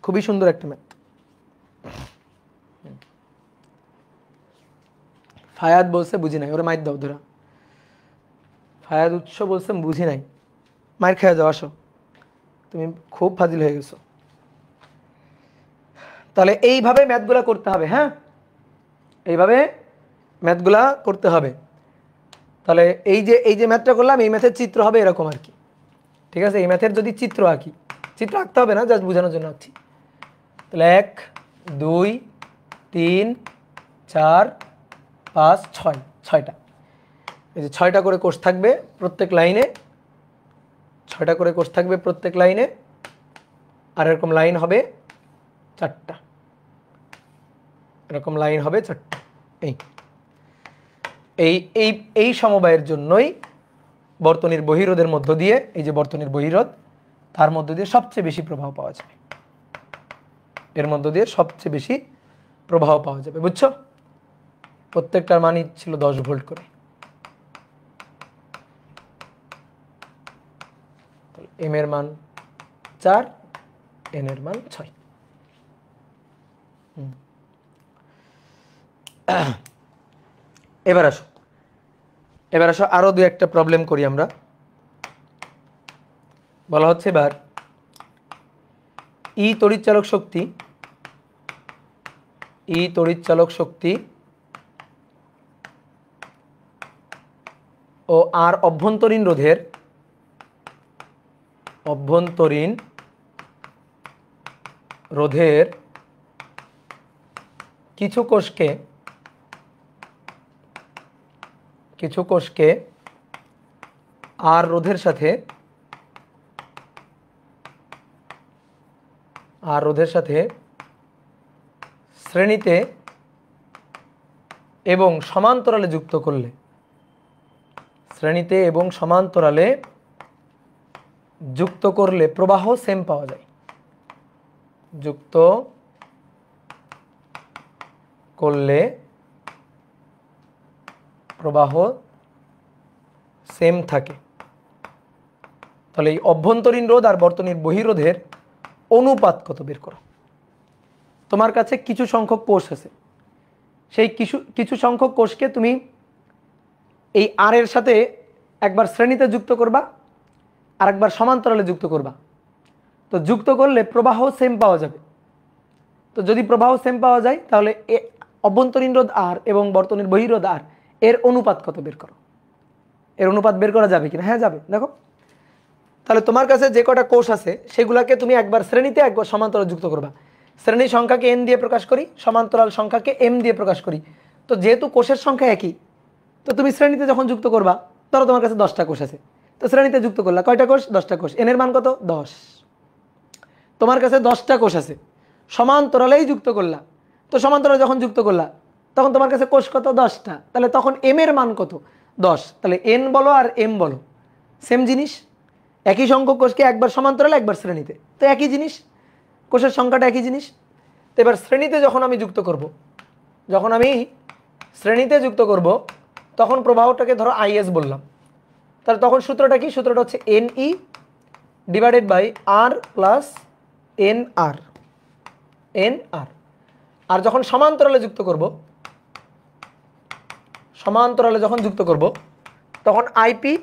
খুবই সুন্দর একটা ম্যাথ। ফায়াদ বলছে বুঝি নাই, ওরা মাইর দাও ধরা। ফায়াদ উৎস বলছে বুঝি নাই, মাইর খেয়ে যাও, আসো, তুমি খুব ফাজিল হয়ে গেছো। তাহলে এইভাবে ম্যাথগুলা করতে হবে। হ্যাঁ, এইভাবে ম্যাথগুলা করতে হবে। তাহলে এই যে ম্যাথটা করলাম, এই ম্যাথের চিত্র হবে এরকম আর কি। ঠিক আছে, এই ম্যাথের যদি চিত্র আঁকি, চিত্র আঁকতে হবে না, জাস্ট বোঝানোর জন্য আঁকছি। তাহলে 1 2 3 4 5 6, 6টা, এই যে 6টা করে কোষ থাকবে প্রত্যেক লাইনে, 6টা করে কোষ থাকবে প্রত্যেক লাইনে, আর এরকম লাইন হবে 4টা, এরকম লাইন হবে 4টা। এই এই এই এই সমবায়ের জন্যই বর্তনীর বহিরোধের মধ্য দিয়ে, এই যে বর্তনীর বহিরোধ, তার মধ্য দিয়ে সবচেয়ে বেশি প্রবাহ পাওয়া যাবে, এর মধ্য দিয়ে সবচেয়ে বেশি প্রবাহ পাওয়া যাবে। বুঝছো? প্রত্যেকটার মানই ছিল 10 ভোল্ট করে। এম এর মান 4, এন এর মান 6। এবার আসো আরো 2-একটা প্রবলেম করি আমরা। বলা হচ্ছে এবার ই তড়িৎচালক শক্তি ও আর অভ্যন্তরীণ রোধের কিছু কোষকে আর রোধের সাথে শ্রেণীতে এবং সমান্তরালে যুক্ত করলে প্রবাহ সেম পাওয়া যায়। যুক্ত করলে প্রবাহ সেম থাকে। তাহলে এই অভ্যন্তরীণ রোধ আর বর্তনীর বহিরোধের অনুপাত কত বের করো। তোমার কাছে কিছু সংখ্যক কোষ আছে, সেই কিছু সংখ্যক কোষকে তুমি এই আর এর সাথে একবার শ্রেণীতে যুক্ত করবা, আরেকবার সমান্তরালে যুক্ত করবা, তো যুক্ত করলে প্রবাহ সেম পাওয়া যাবে। তো যদি প্রবাহ সেম পাওয়া যায় তাহলে অভ্যন্তরীণ রোধ আর এবং বর্তনীর বহিরোধ আর এর অনুপাত কত বের করো। এর অনুপাত বের করা যাবে কিনা? হ্যাঁ যাবে। দেখো তাহলে তোমার কাছে যে কটা কোষ আছে সেগুলোকে তুমি একবার শ্রেণীতে একবার সমান্তরাল যুক্ত করবা। শ্রেণীর সংখ্যাকে n দিয়ে প্রকাশ করি, সমান্তরাল সংখ্যাকে m দিয়ে প্রকাশ করি। তো যেহেতু কোষের সংখ্যা একই, তো তুমি শ্রেণীতে যখন যুক্ত করবা, ধরো তোমার কাছে 10টা কোষ আছে, তো শ্রেণীতে যুক্ত করলা কয়টা কোষ? 10টা কোষ। n এর মান কত? 10। তোমার কাছে 10টা কোষ আছে, সমান্তরালেই যুক্ত করলা, তো সমান্তরালে যখন যুক্ত করলা তখন তোমার কাছে কোষ কত? 10টা। তাহলে তখন m এর মান কত? 10। তাহলে n বলো আর m বলো সেম জিনিস, একই সংখ্যক কোষকে একবার সমান্তরালে একবার শ্রেণীতে, তো একই জিনিস, কোষের সংখ্যাটা একই জিনিস। তো এবার শ্রেণীতে যখন আমি যুক্ত করব, যখন আমি শ্রেণীতে যুক্ত করব তখন প্রবাহটাকে ধরো আইএস বললাম, তাহলে তখন সূত্রটা কি? সূত্রটা হচ্ছে NE divided by R plus NR। আর যখন সমান্তরালে যুক্ত করব, সমান্তরালে যখন যুক্ত করব তখন আইপি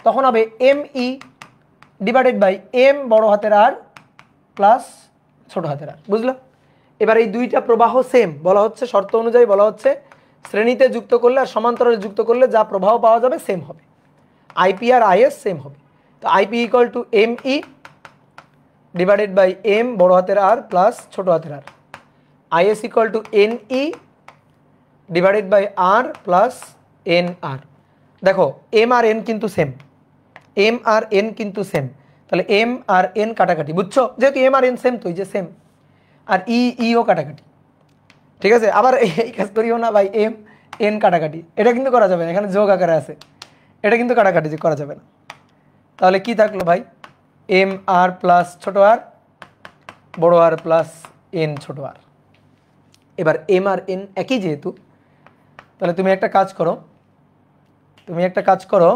তখন হবে ME ডিভাইডেড বাই M বড় হাতের আর প্লাস ছোট হাতের আর। বুঝলো? এবার এই দুইটা প্রবাহ সেম, বলা হচ্ছে শর্ত অনুযায়ী বলা হচ্ছে শ্রেণীতে যুক্ত করলে আর সমান্তরালে যুক্ত করলে যা প্রবাহ পাওয়া যাবে সেম হবে, আইপি আর আইএস সেম হবে। তো IP equal to ME divided by M বড় হাতের আর প্লাস ছোট হাতের R, IS equal to NE divided by R plus NR। দেখো M আর N কিন্তু সেম, M আর N কিন্তু সেম, তাহলে M আর N কাটাকাটি, বুঝছো? যেহেতু M আর N সেম, তো এই যে সেম, আর ইও কাটাকাটি, ঠিক আছে? আবার এই কাজ করিও না ভাই, M N কাটাকাটি, এটা কিন্তু করা যাবে না, এখানে যোগ আকারে আছে, এটা কিন্তু কাটাকাটি যে করা যাবে না। তাহলে কি থাকলো ভাই? M আর প্লাস ছোট আর বড় আর প্লাস N ছোট আর। এবার M আর N একই যেহেতু, তাহলে তুমি একটা কাজ করো,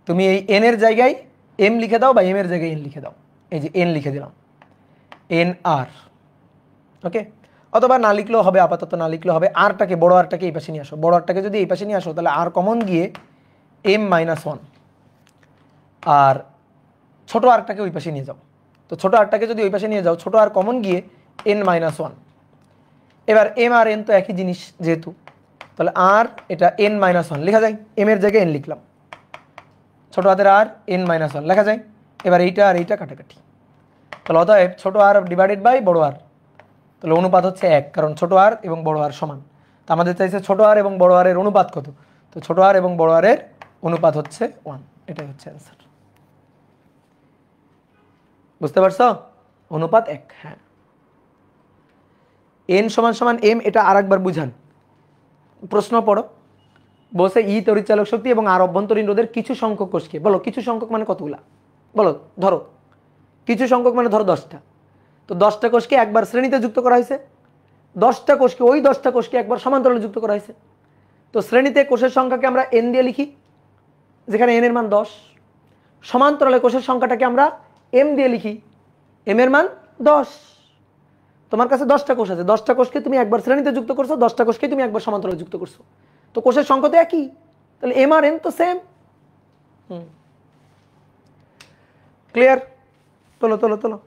তুমি এই N এর জায়গায় M লিখে দাও বা M এর জায়গায় N লিখে দাও। এই যে N লিখে দিলাম, NR, ওকে? অথবা না লিখলেও হবে, আপাতত না লিখলেও হবে। আরটাকে, বড় আরটাকে এই পাশে নিয়ে আসো, বড় আরটাকে যদি এই পাশে নিয়ে আসো তাহলে আর কমন গিয়ে M-1, আর ছোট আরটাকে ওই পাশে নিয়ে যাও, তো ছোট আরটাকে যদি ওই পাশে নিয়ে যাও, ছোট আর কমন গিয়ে N-1। এবার M আর N তো একই জিনিস যেহেতু, তাহলে আর এটা N-1 লেখা যায়, M এর জায়গায় N লিখলাম, ছোট হাতের আর N-1 লেখা যায়। এবার এইটা আর এইটা কাটাকাটি, তাহলে অতএব ছোট আর ডিভাইডেড বাই বড় আর, তাহলে অনুপাত হচ্ছে 1, কারণ ছোট আর এবং বড় আর সমান। তো আমাদের চাইছে ছোট আর এবং বড় আরের অনুপাত কত, তো ছোট আর এবং বড় আরের অনুপাত হচ্ছে 1, এটাই হচ্ছে অ্যান্সার। বুঝতে পারছো? অনুপাত 1। হ্যাঁ, N সমান সমান M, এটা আরেকবার বুঝান। প্রশ্ন পড়ো, বলছে ই তড়িৎচালক শক্তি এবং আর অভ্যন্তরীণ রোধের কিছু সংখ্যক কোষকে, বলো কিছু সংখ্যক মানে কতগুলা? বলো, ধরো কিছু সংখ্যক মানে ধরো 10টা, তো 10টা কোষকে একবার শ্রেণীতে যুক্ত করা হয়েছে, 10টা কোষকে, ওই 10টা কোষকে একবার সমান্তরালে যুক্ত করা হয়েছে। তো শ্রেণীতে কোষের সংখ্যাকে আমরা N দিয়ে লিখি, যেখানে N এর মান 10। সমান্তরালে কোষের সংখ্যাটাকে আমরা M দিয়ে লিখি, M এর মান 10। তোমার কাছে 10টা কোষ আছে, 10টা কোষকে তুমি একবার শ্রেণীতে যুক্ত করছো, 10টা কোষকে তুমি একবার সমান্তরালে যুক্ত করছো, তো কোষের সংখ্যা তো একই, তাহলে M আর N তো সেম। ক্লিয়ার? তোলো তোলো তোলো।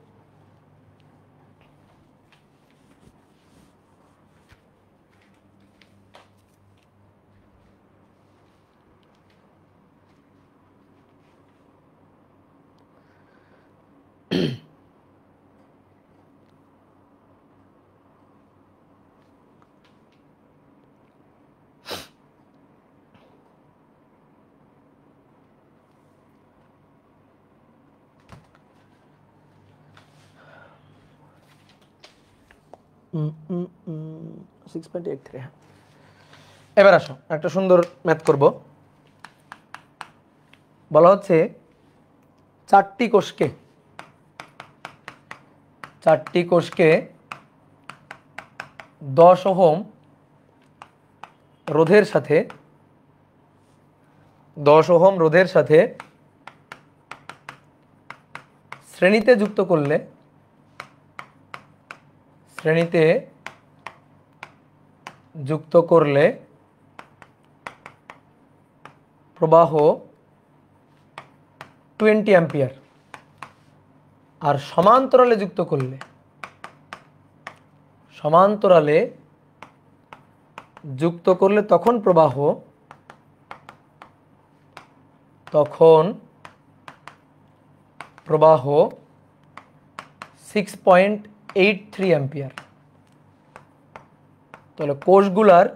এবার আসো একটা সুন্দর ম্যাথ করব। বলা হচ্ছে চারটি কোষকে 10 ওহম রোধের সাথে শ্রেণীতে যুক্ত করলে প্রবাহ 20 অ্যাম্পিয়ার, আর সমান্তরালে যুক্ত করলে তখন প্রবাহ 6.83 অ্যাম্পিয়ার। তাহলে কোষগুলার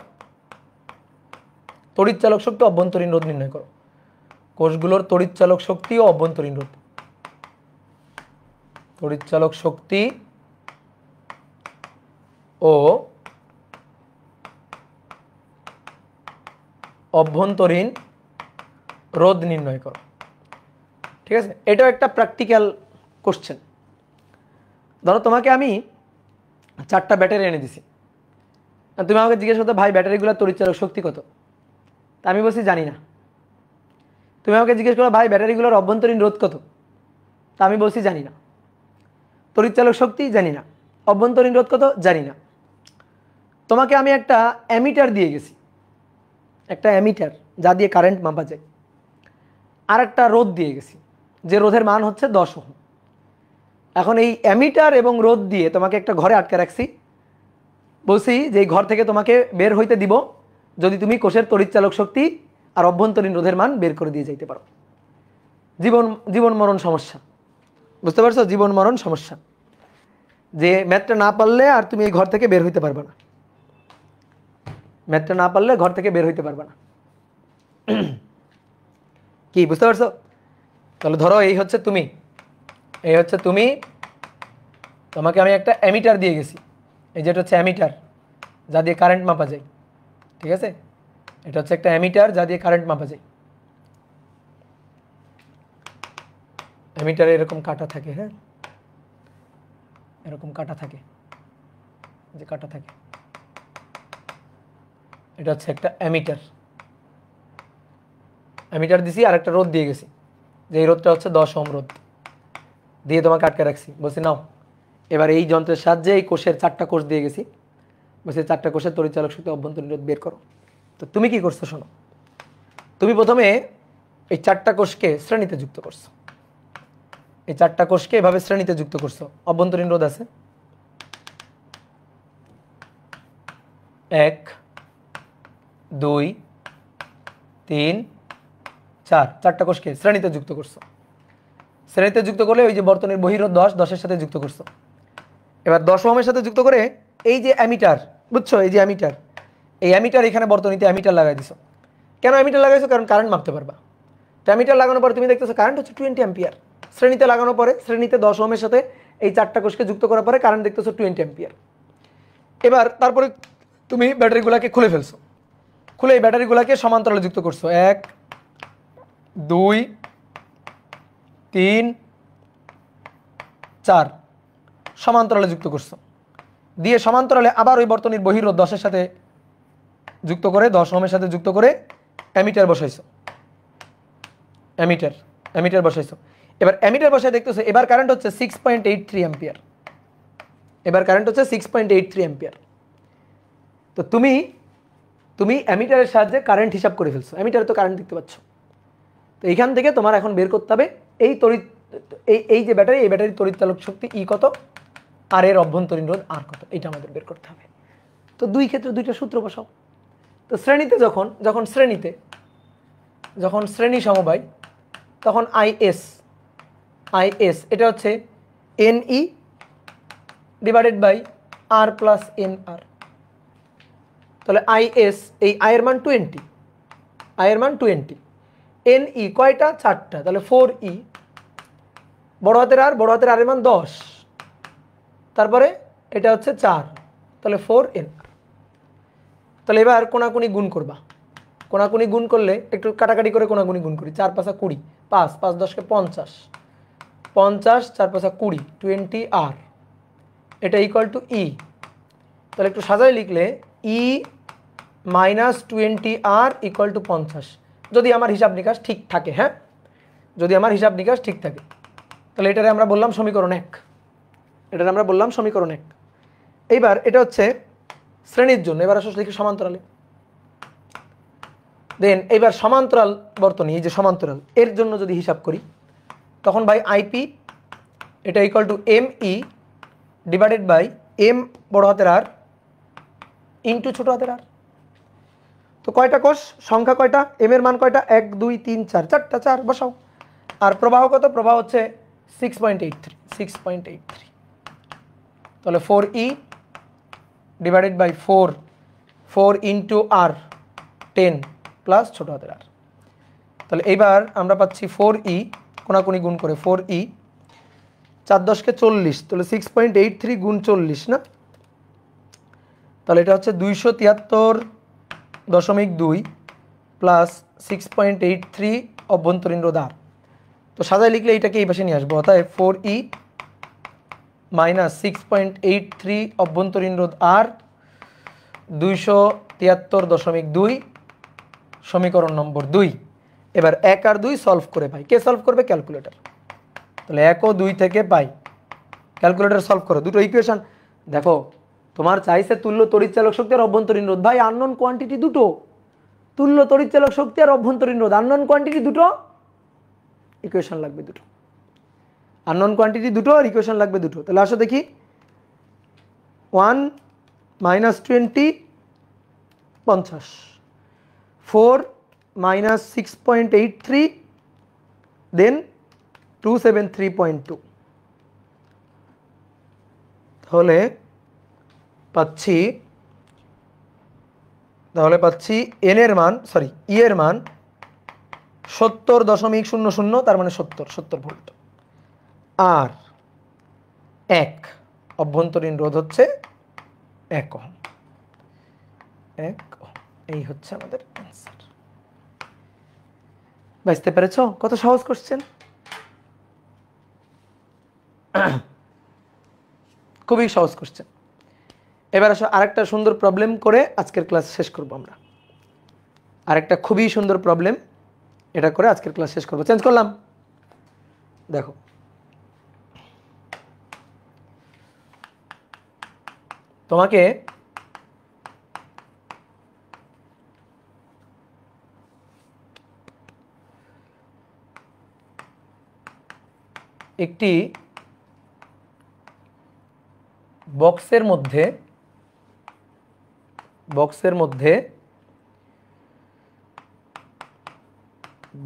তড়িৎচালক শক্তি, অভ্যন্তরীণ রোধ নির্ণয় করো। কোষগুলোর তড়িৎচালক শক্তি ও অভ্যন্তরীণ রোধ। তড়িৎচালক শক্তি ও অভ্যন্তরীণ রোধ নির্ণয় করো। ঠিক আছে, এটাও একটা প্র্যাকটিক্যাল কোশ্চেন। ধরো তোমাকে আমি 4টা ব্যাটারি এনে দিছি, তুমি আমাকে জিজ্ঞেস করতে ভাই ব্যাটারিগুলোর তড়িৎচালক শক্তি কত, তা আমি বলছি জানি না। তুমি আমাকে জিজ্ঞেস করো ভাই ব্যাটারিগুলোর অভ্যন্তরীণ রোধ কত, তা আমি বলছি জানি না। তড়িৎচালক শক্তি জানি না, অভ্যন্তরীণ রোধ কত জানি না। তোমাকে আমি একটা অ্যামিটার দিয়ে গেছি, একটা অ্যামিটার যা দিয়ে কারেন্ট মাপা যায়, আর একটা রোধ দিয়ে গেছি যে রোধের মান হচ্ছে 10 ওহম। এখন এই অ্যামিটার এবং রোধ দিয়ে তোমাকে একটা ঘরে আটকে রাখছি, বলছি যে এই ঘর থেকে তোমাকে বের হইতে দিব যদি তুমি কোষের তড়িৎচালক শক্তি আর অভ্যন্তরীণ রোধের মান বের করে দিয়ে যাইতে পারো। জীবন মরণ সমস্যা, বুঝতে পারছো? জীবন মরণ সমস্যা, যে ম্যাথটা না পারলে আর তুমি এই ঘর থেকে বের হইতে পারবে না। ম্যাথটা না পারলে ঘর থেকে বের হইতে পারবে না। কি বুঝতে পারছো? তাহলে ধরো এই হচ্ছে তুমি, তোমাকে আমি একটা অ্যামিটার দিয়ে গেছি। এই যেটা হচ্ছে অ্যামিটার যা দিয়ে কারেন্ট মাপা যায়। ঠিক আছে, এটা হচ্ছে একটা অ্যামিটার যা দিয়ে কারেন্ট মাপা যায়। অ্যামিটারে এরকম কাটা থাকে, হ্যাঁ এরকম কাটা থাকে, যে কাটা থাকে, এটা হচ্ছে একটা অ্যামিটার। অ্যামিটার দিছি আর একটা রোধ দিয়ে গেছি, যে এই রোধটা হচ্ছে 10 ওহম রোধ দিয়ে তোমাকে আটকে রাখছি। বলছি নাও এবার এই যন্ত্রের সাহায্যে এই কোষের 4টা কোষ দিয়ে গেছি, বলছি 4টা কোষের তড়িৎচালক শক্তি, অভ্যন্তরীণ রোধ বের করো। তো তুমি কি করছো শোনো, তুমি প্রথমে এই 4টা কোষকে শ্রেণীতে যুক্ত করছো। এই 4টা কোষকে এভাবে শ্রেণীতে যুক্ত করছো। অভ্যন্তরীণ রোধ আছে 1 2 3 4, 4টা কোষকে শ্রেণীতে যুক্ত করছো। শ্রেণীতে যুক্ত করলে ওই যে বর্তনীর বহিরোধ 10-10-এর সাথে যুক্ত করছো। এবার 10 ওহমের সাথে যুক্ত করে এই যে অ্যামিটার, বুঝছো, এই যে অ্যামিটার, এই অ্যামিটার এখানে বর্তনীতে অ্যামিটার লাগাই দিছো। কেন অ্যামিটার লাগাইছো? কারণ কারেন্ট মাপতে পারবা। তো অ্যামিটার লাগানোর পরে তুমি দেখতেছো কারেন্ট হচ্ছে 20 অ্যাম্পিয়ার। শ্রেণীতে লাগানোর পরে, শ্রেণীতে 10 ওহমের সাথে এই 4টা কোষকে যুক্ত করার পরে কারেন্ট দেখতেছো 20 অ্যাম্পিয়ার। এবার তারপরে তুমি ব্যাটারিগুলোকে খুলে ফেলছো, খুলে এই ব্যাটারিগুলোকে সমান্তরালে যুক্ত করছো। 1 2 3 4 সমান্তরালে যুক্ত করছো। দিয়ে সমান্তরালে আবার ওই বর্তনীর বহিরোধ 10-এর সাথে যুক্ত করে, 10 ওহমের সাথে যুক্ত করে অ্যামিটার বসাইছো। অ্যামিটার বসাইছো। এবার অ্যামিটার বসায় দেখতেছো এবার কারেন্ট হচ্ছে 6.83 অ্যাম্পিয়ার। এবার কারেন্ট হচ্ছে 6.83 অ্যাম্পিয়ার। তো তুমি অ্যামিটারের সাহায্যে কারেন্ট হিসাব করে ফেলছো। অ্যামিটারে তো কারেন্ট দেখতে পাচ্ছ। তো এইখান থেকে তোমার এখন বের করতে হবে এই যে ব্যাটারি, এই ব্যাটারির তড়িৎচালক শক্তি ই কত আর এর অভ্যন্তরীণ রোধ আর কত, এটা আমাদের বের করতে হবে। তো দুই ক্ষেত্রে দুইটা সূত্র বসাও। তো শ্রেণীতে যখন শ্রেণী সমবায়, তখন আইএস এটা হচ্ছে NE divided by R plus NR। তাহলে আইএস, এই আয়ের মান 20, NE কয়টা? 4টা, তাহলে 4E। বড় হাতের আর এর মান 10, তারপরে এটা হচ্ছে 4, তাহলে 4N। তাহলে এবার কোনাকুনি গুণ করবা। কোনাকুনি গুণ করলে একটু কাটাকাটি করে কোনাকুনি গুণ করি। 4 5 20, 5 5 10 50, 50 4 5 20, 20R। এটা ইকুয়াল টু E। তাহলে একটু সাজায় লিখলে E minus 20R equal to 50, যদি আমার হিসাব নিকাশ ঠিক থাকে। হ্যাঁ, যদি আমার হিসাব নিকাশ ঠিক থাকে, তাহলে এটারে আমরা বললাম সমীকরণ 1। এইবার এটা হচ্ছে শ্রেণীর জন্য। এবার আসলে লিখি সমান্তরালে। দেন এইবার সমান্তরাল বর্তনী, এই যে সমান্তরাল, এর জন্য যদি হিসাব করি, তখন ভাই আইপি এটা equal to M E divided by M বড় হাতের আর ইন্টু ছোট হাতের আর। তো কয়টা কোষ, সংখ্যা কয়টা, এম এর মান কয়টা, 1 2 3 4, চারটা, 4 বসাও। আর প্রবাহ কত, প্রবাহ হচ্ছে 6.83, তাহলে 4E divided by 4 into R 10 plus ছোট হাতের আর। তাহলে এইবার আমরা পাচ্ছি 4E কোনাকুনি গুণ করে 4E 4 10 কে 40, তাহলে 6.83 গুণ 40 না, তাহলে এটা হচ্ছে 273.2 প্লাস 6.83 অভ্যন্তরীণ রোধ আর। তো সাজায় লিখলে এটাকে এই পাশে নিয়ে আসবো, অর্থাৎ 4E মাইনাস 6.83 অভ্যন্তরীণ রোধ আর 273.2 সমীকরণ নম্বর 2। এবার 1 আর 2 সলভ করে পাই, কে সলভ করবে, ক্যালকুলেটর। তাহলে 1 ও 2 থেকে পাই, ক্যালকুলেটর সলভ করো দুটো ইকুয়েশন। দেখো তোমার চাইছে তুল্য তড়িৎচালক শক্তি আর অভ্যন্তরীণ রোধ, ভাই আননোন কোয়ান্টিটি দুটো, তুল্য তড়িৎচালক শক্তি আর অভ্যন্তরীণ রোধ আননোন কোয়ান্টিটি দুটো, ইকুয়েশন লাগবে দুটো, আননোন কোয়ান্টিটি দুটো আর ইকুয়েশন লাগবে দুটো। তাহলে আসো দেখি 1 মাইনাস 20 50, 4 মাইনাস 6.83 দেন 273.2, তাহলে পাচ্ছি এন এর মান ই এর মান 70.00, তার মানে 70 ভোল্ট। আর 1 অভ্যন্তরীণ রোধ হচ্ছে 1 ওহম। এই হচ্ছে আমাদের অ্যান্সার। বুঝতে পেরেছ কত সহজ কোশ্চেন, খুবই সহজ কোশ্চেন। এবার আসো আরেকটা সুন্দর প্রবলেম করে আজকের ক্লাস শেষ করব আমরা, আরেকটা খুবই সুন্দর প্রবলেম এটা করে আজকের ক্লাস শেষ করব। চেঞ্জ করলাম, দেখো তোমাকে একটি বক্সের মধ্যে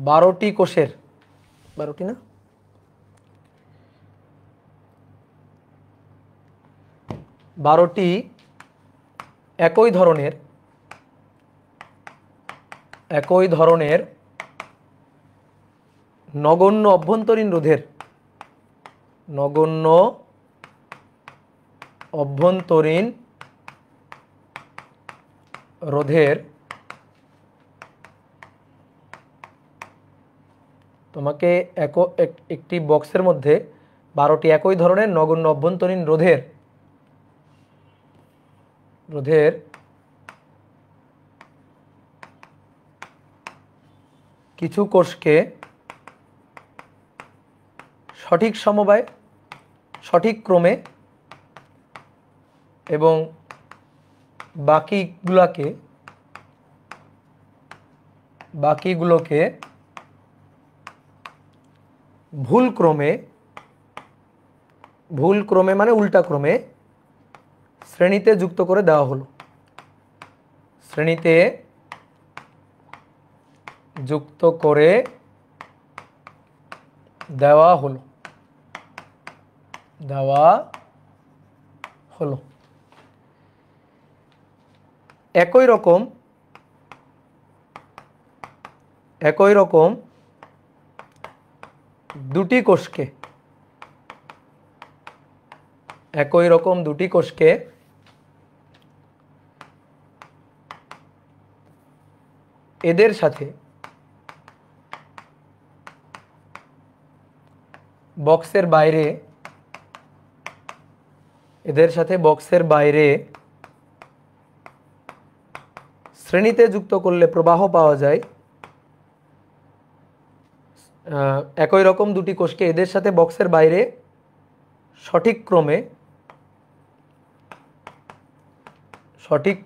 12টি কোষের 12টি না 12টি একই ধরনের নগণ্য অভ্যন্তরীণ রোধের তোমাকে একটি বক্সের মধ্যে 12টি একই ধরনের নগণ্য অভ্যন্তরীণ রোধের কিছু কোষকে সঠিক সমবায়, সঠিক ক্রমে এবং বাকিগুলোকে ভুল ক্রমে মানে উল্টা ক্রমে শ্রেণীতে যুক্ত করে দেওয়া হলো। একই রকম দুটি কোষকে এদের সাথে বক্সের বাইরে শ্রেণীতে যুক্ত করলে প্রবাহ পাওয়া যায়। একই রকম দুটি কোষকে এদের সাথে বক্সের বাইরে সঠিক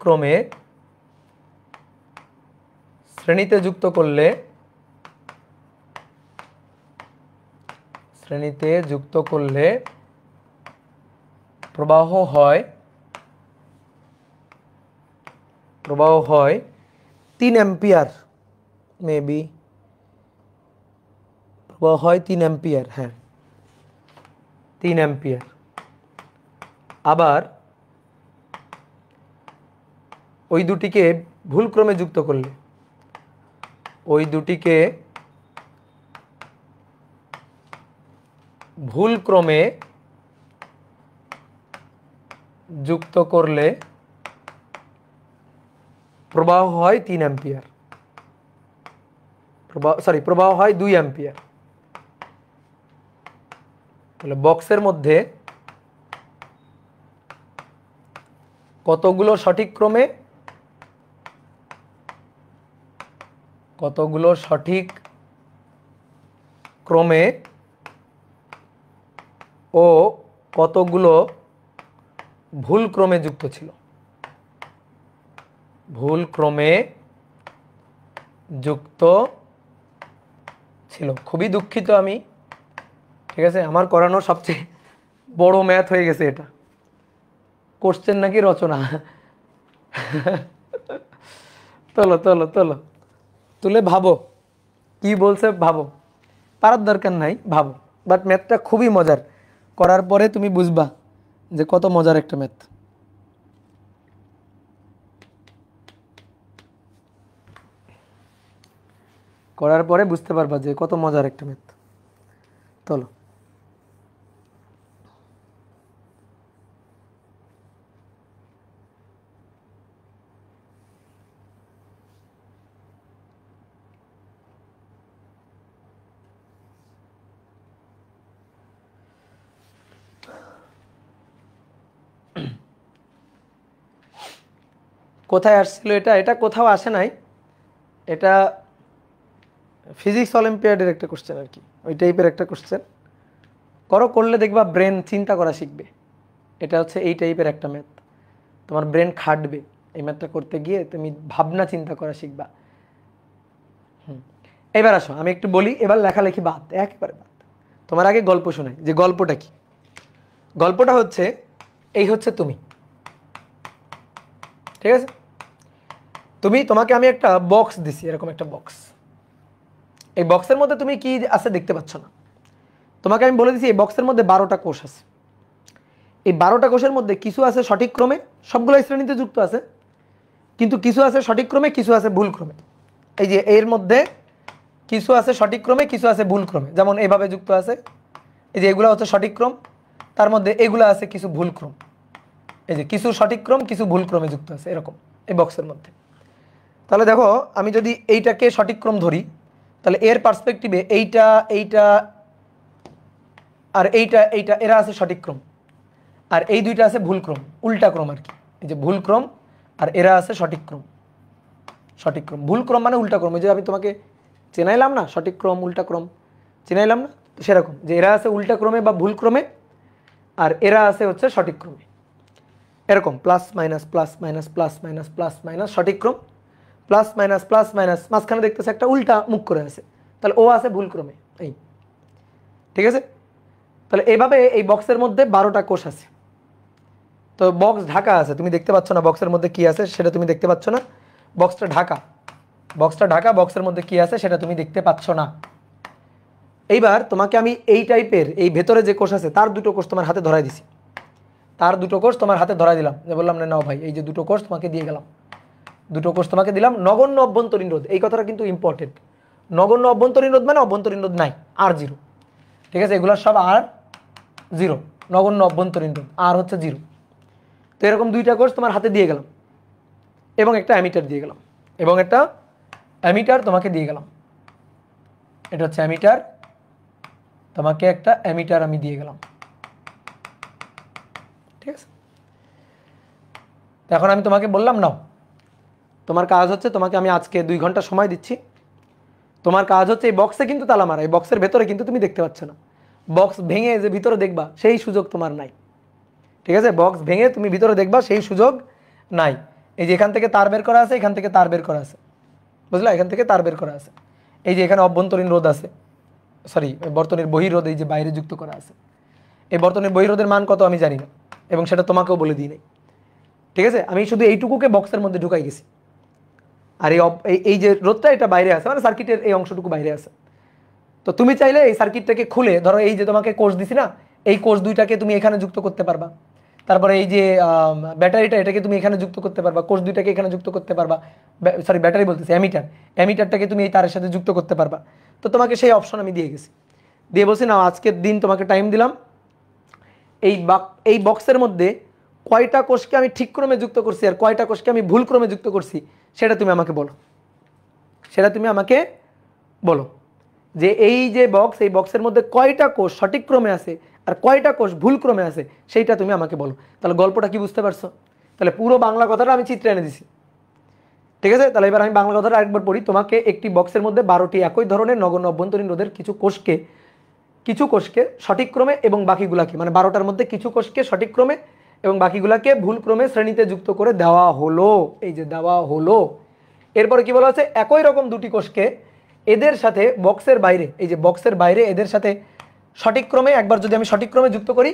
ক্রমে শ্রেণীতে যুক্ত করলে শ্রেণীতে যুক্ত করলে প্রবাহ হয় 3 অ্যাম্পিয়ার, মেবি প্রবাহ হয় 3 অ্যাম্পিয়ার, হ্যাঁ 3 অ্যাম্পিয়ার। আবার ওই দুটিকে ভুলক্রমে যুক্ত করলে, ওই দুটিকে ভুলক্রমে যুক্ত করলে প্রবাহ হয় 3 অ্যাম্পিয়ার, প্রবাহ হয় 2 অ্যাম্পিয়ার। তাহলে বক্সের মধ্যে কতগুলো সঠিক ক্রমে ও কতগুলো ভুল ক্রমে যুক্ত ছিল, ভুল ক্রমে যুক্ত ছিল। খুবই দুঃখিত আমি, ঠিক আছে, আমার করানো সবচেয়ে বড় ম্যাথ হয়ে গেছে এটা। কোশ্চেন নাকি রচনা? তোলো তোলো তোলো, তুলে ভাবো কি বলছে, ভাবো, পারার দরকার নাই, ভাবো। বাট ম্যাথটা খুবই মজার, করার পরে তুমি বুঝবা যে কত মজার একটা ম্যাথ। করার পরে বুঝতে পারবা যে কত মজার একটা ম্যাথ। চলো, কোথায় আসছিল এটা? এটা কোথাও আসে নাই, এটা ফিজিক্স অলিম্পিয়াডের একটা কোশ্চেন আর কি, ওই টাইপের একটা কোশ্চেন। করলে দেখবা ব্রেন চিন্তা করা শিখবে। এটা হচ্ছে এই টাইপের একটা ম্যাথ, তোমার ব্রেন খাটবে এই ম্যাথটা করতে গিয়ে, তুমি ভাবনা চিন্তা করা শিখবা। এবার আসো আমি একটু বলি, এবার লেখালেখি বাদ, একেবারে বাদ। তোমার আগে গল্প শোনাই, যে গল্পটা কি। গল্পটা হচ্ছে এই, হচ্ছে তুমি, ঠিক আছে, তোমাকে আমি একটা বক্স দিছি, এরকম একটা বক্স। এই বক্সের মধ্যে তুমি কি আছে দেখতে পাচ্ছ না। তোমাকে আমি বলে দিছি এই বক্সের মধ্যে 12টা কোষ আছে। এই 12টা কোষের মধ্যে কিছু আছে সঠিক ক্রমে, সবগুলোই শ্রেণীতে যুক্ত আছে, কিন্তু কিছু আছে সঠিক ক্রমে, কিছু আছে ভুল ক্রমে। এই যে এর মধ্যে কিছু আছে সঠিক ক্রমে, কিছু আছে ভুল ক্রমে, যেমন এইভাবে যুক্ত আছে। এই যে এগুলো হচ্ছে সঠিক ক্রম, তার মধ্যে এগুলো আছে কিছু ভুল ক্রম। এই যে কিছু সঠিক ক্রম, কিছু ভুল ক্রমে যুক্ত আছে, এরকম এই বক্সের মধ্যে। তাহলে দেখো, আমি যদি এইটাকে সঠিক ক্রম ধরি, তাহলে এর পার্সপেক্টিভে এইটা এইটা আর এইটা এরা আছে সঠিক ক্রম, আর এই দুইটা আছে ভুল ক্রম, উল্টা ক্রম আর কি। এই যে ভুল ক্রম আর এরা আছে সঠিক ক্রম। ভুল ক্রম মানে উল্টা ক্রম। এই যে আমি তোমাকে চেনাইলাম না, সঠিক ক্রম উল্টা ক্রম চেনাইলাম না, সেরকম যে এরা আছে উল্টা ক্রমে বা ভুল ক্রমে, আর এরা আছে হচ্ছে সঠিক ক্রমে। এরকম plus minus plus minus plus minus plus minus সঠিক ক্রম, প্লাস মাইনাস প্লাস মাইনাস, মাঝখানে দেখতেছে একটা উল্টা মুখ করে আছে, তাহলে ও আছে ভুল ক্রমে। এই ঠিক আছে। তাহলে এইভাবে এই বক্সের মধ্যে 12টা কোষ আছে। তো বক্স ঢাকা আছে, তুমি দেখতে পাচ্ছ না বক্সের মধ্যে কি আছে সেটা তুমি দেখতে পাচ্ছ না। বক্সটা ঢাকা, বক্সের মধ্যে কি আছে সেটা তুমি দেখতে পাচ্ছ না। এইবার তোমাকে আমি এই টাইপের, এই ভেতরে যে কোষ আছে তার দুটো কোষ তোমার হাতে ধরাই দিছি, তার দুটো কোষ তোমার হাতে ধরাই দিলাম, যে বললাম না নাও ভাই, এই যে দুটো কোষ তোমাকে দিয়ে গেলাম, দুটো কোষ তোমাকে দিলাম। নগণ্য অভ্যন্তরীণ রোধ, এই কথাটা কিন্তু ইম্পর্টেন্ট। নগণ্য অভ্যন্তরীণ রোধ মানে অভ্যন্তরীণ রোধ নাই, R0, ঠিক আছে, এগুলো সব R0, নগণ্য অভ্যন্তরীণ রোধ আর হচ্ছে 0। তো এরকম দুইটা কোষ তোমার হাতে দিয়ে গেলাম, এবং একটা অ্যামিটার দিয়ে গেলাম, এবং একটা অ্যামিটার তোমাকে দিয়ে গেলাম। এটা হচ্ছে অ্যামিটার, তোমাকে একটা অ্যামিটার আমি দিয়ে গেলাম, ঠিক আছে। এখন আমি তোমাকে বললাম নাও, তোমার কাজ হচ্ছে, তোমাকে আমি আজকে 2 ঘন্টা সময় দিচ্ছি, তোমার কাজ হচ্ছে এই বক্সে কিন্তু তালা মারা, এই বক্সের ভেতরে কিন্তু তুমি দেখতে পাচ্ছ না, বক্স ভেঙে যে ভিতরে দেখবা সেই সুযোগ তোমার নাই, ঠিক আছে। বক্স ভেঙে তুমি ভিতরে দেখবা সেই সুযোগ নাই। এই যে এখান থেকে তার বের করা আছে, এখান থেকে তার বের করা আছে, বুঝলা, এখান থেকে তার বের করা আছে। এই যে এখানে অভ্যন্তরীণ রোধ আছে, সরি বর্তনীর বহির্রোধ এই যে বাইরে যুক্ত করা আছে, এই বর্তনীর বহির্রোধের মান কত আমি জানি না এবং সেটা তোমাকেও বলে দিই নাই। ঠিক আছে, আমি শুধু এইটুকুকে বক্সের মধ্যে ঢুকাই গেছি। আর এই যে রোধটা এটা বাইরে আছে, মানে সার্কিটের এই অংশটুকু বাইরে আছে। তো তুমি চাইলে এই সার্কিটটাকে খুলে, ধরো এই যে তোমাকে কোষ দিছি না, এই কোষ দুইটাকে তুমি এখানে যুক্ত করতে পারবা। তারপরে এই যে ব্যাটারিটা, এটাকে তুমি এখানে যুক্ত করতে পারবা, কোষ দুইটাকে এখানে যুক্ত করতে পারবা। সরি ব্যাটারি বলতেছি, অ্যামিটারটাকে তুমি এই তারের সাথে যুক্ত করতে পারবা। তো তোমাকে সেই অপশন আমি দিয়ে গেছি, দিয়ে বলছি না আজকের দিন তোমাকে টাইম দিলাম, এই বক্সের মধ্যে কয়টা কোষকে আমি ঠিক ক্রমে যুক্ত করছি আর কয়টা কোষকে আমি ভুল ক্রমে যুক্ত করছি সেটা তুমি আমাকে বলো। সেটা তুমি আমাকে বলো যে এই যে বক্স, এই বক্সের মধ্যে কয়টা কোষ সঠিক ক্রমে আছে আর কয়টা কোষ ভুল ক্রমে আছে সেইটা তুমি আমাকে বলো। তাহলে গল্পটা কি বুঝতে পারছো? তাহলে পুরো বাংলা কথাটা আমি চিত্রে এনে দিছি। ঠিক আছে, তাহলে এবার আমি বাংলা কথাটা আরেকবার পড়ি। তোমাকে একটি বক্সের মধ্যে 12টি একই ধরনের নগণ্য অভ্যন্তরীণ রোধের কিছু কোষকে সঠিক ক্রমে এবং বাকিগুলাকে, মানে 12টার মধ্যে কিছু কোষকে সঠিক ক্রমে এবং বাকিগুলাকে ভুল ক্রমে শ্রেণীতে যুক্ত করে দেওয়া হলো। এই যে দেওয়া হলো, এরপরে কি বলা আছে, একই রকম দুটি কোষকে এদের সাথে বক্সের বাইরে, এই যে বক্সের বাইরে এদের সাথে সঠিক ক্রমে, একবার যদি আমি সঠিক ক্রমে যুক্ত করি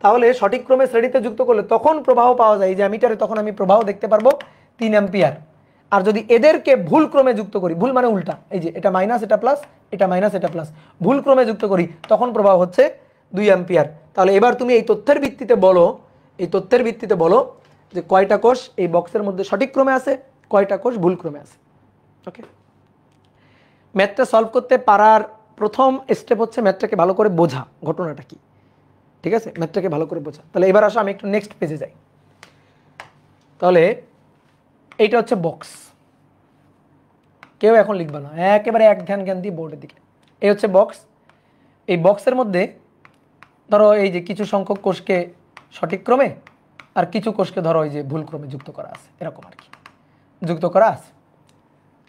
তাহলে সঠিক ক্রমে শ্রেণীতে যুক্ত করলে তখন প্রবাহ পাওয়া যায়, এই যে অ্যামিটারে তখন আমি প্রবাহ দেখতে পারবো 3 অ্যাম্পিয়ার। আর যদি এদেরকে ভুল ক্রমে যুক্ত করি, ভুল মানে উল্টা, এই যে এটা মাইনাস এটা প্লাস, এটা মাইনাস এটা প্লাস, ভুল ক্রমে যুক্ত করি তখন প্রবাহ হচ্ছে 2 অ্যাম্পিয়ার। তাহলে এবার তুমি এই তথ্যের ভিত্তিতে বলো যে কয়টা কোষ এই বক্সের মধ্যে সঠিক ক্রমে আছে, কয়টা কোষ ভুল ক্রমে আছে। ওকে, ম্যাথটা সলভ করতে পারার প্রথম স্টেপ হচ্ছে ম্যাথটাকে ভালো করে বোঝা, ঘটনাটা কি। ঠিক আছে, ম্যাথটাকে ভালো করে বোঝা। তাহলে এবার আসো আমি একটু নেক্সট পেজে যাই। তাহলে এইটা হচ্ছে বক্স, কেউ এখন লিখবে না, একেবারে এক ধ্যান দিয়ে বোর্ডের দিকে। এই হচ্ছে বক্স। এই বক্সের মধ্যে ধরো এই যে কিছু সংখ্যক কোষকে সঠিক ক্রমে আর কিছু কোষকে ধরো এই যে ভুল ক্রমে যুক্ত করা আছে, এরকম আর কি যুক্ত করা আছে।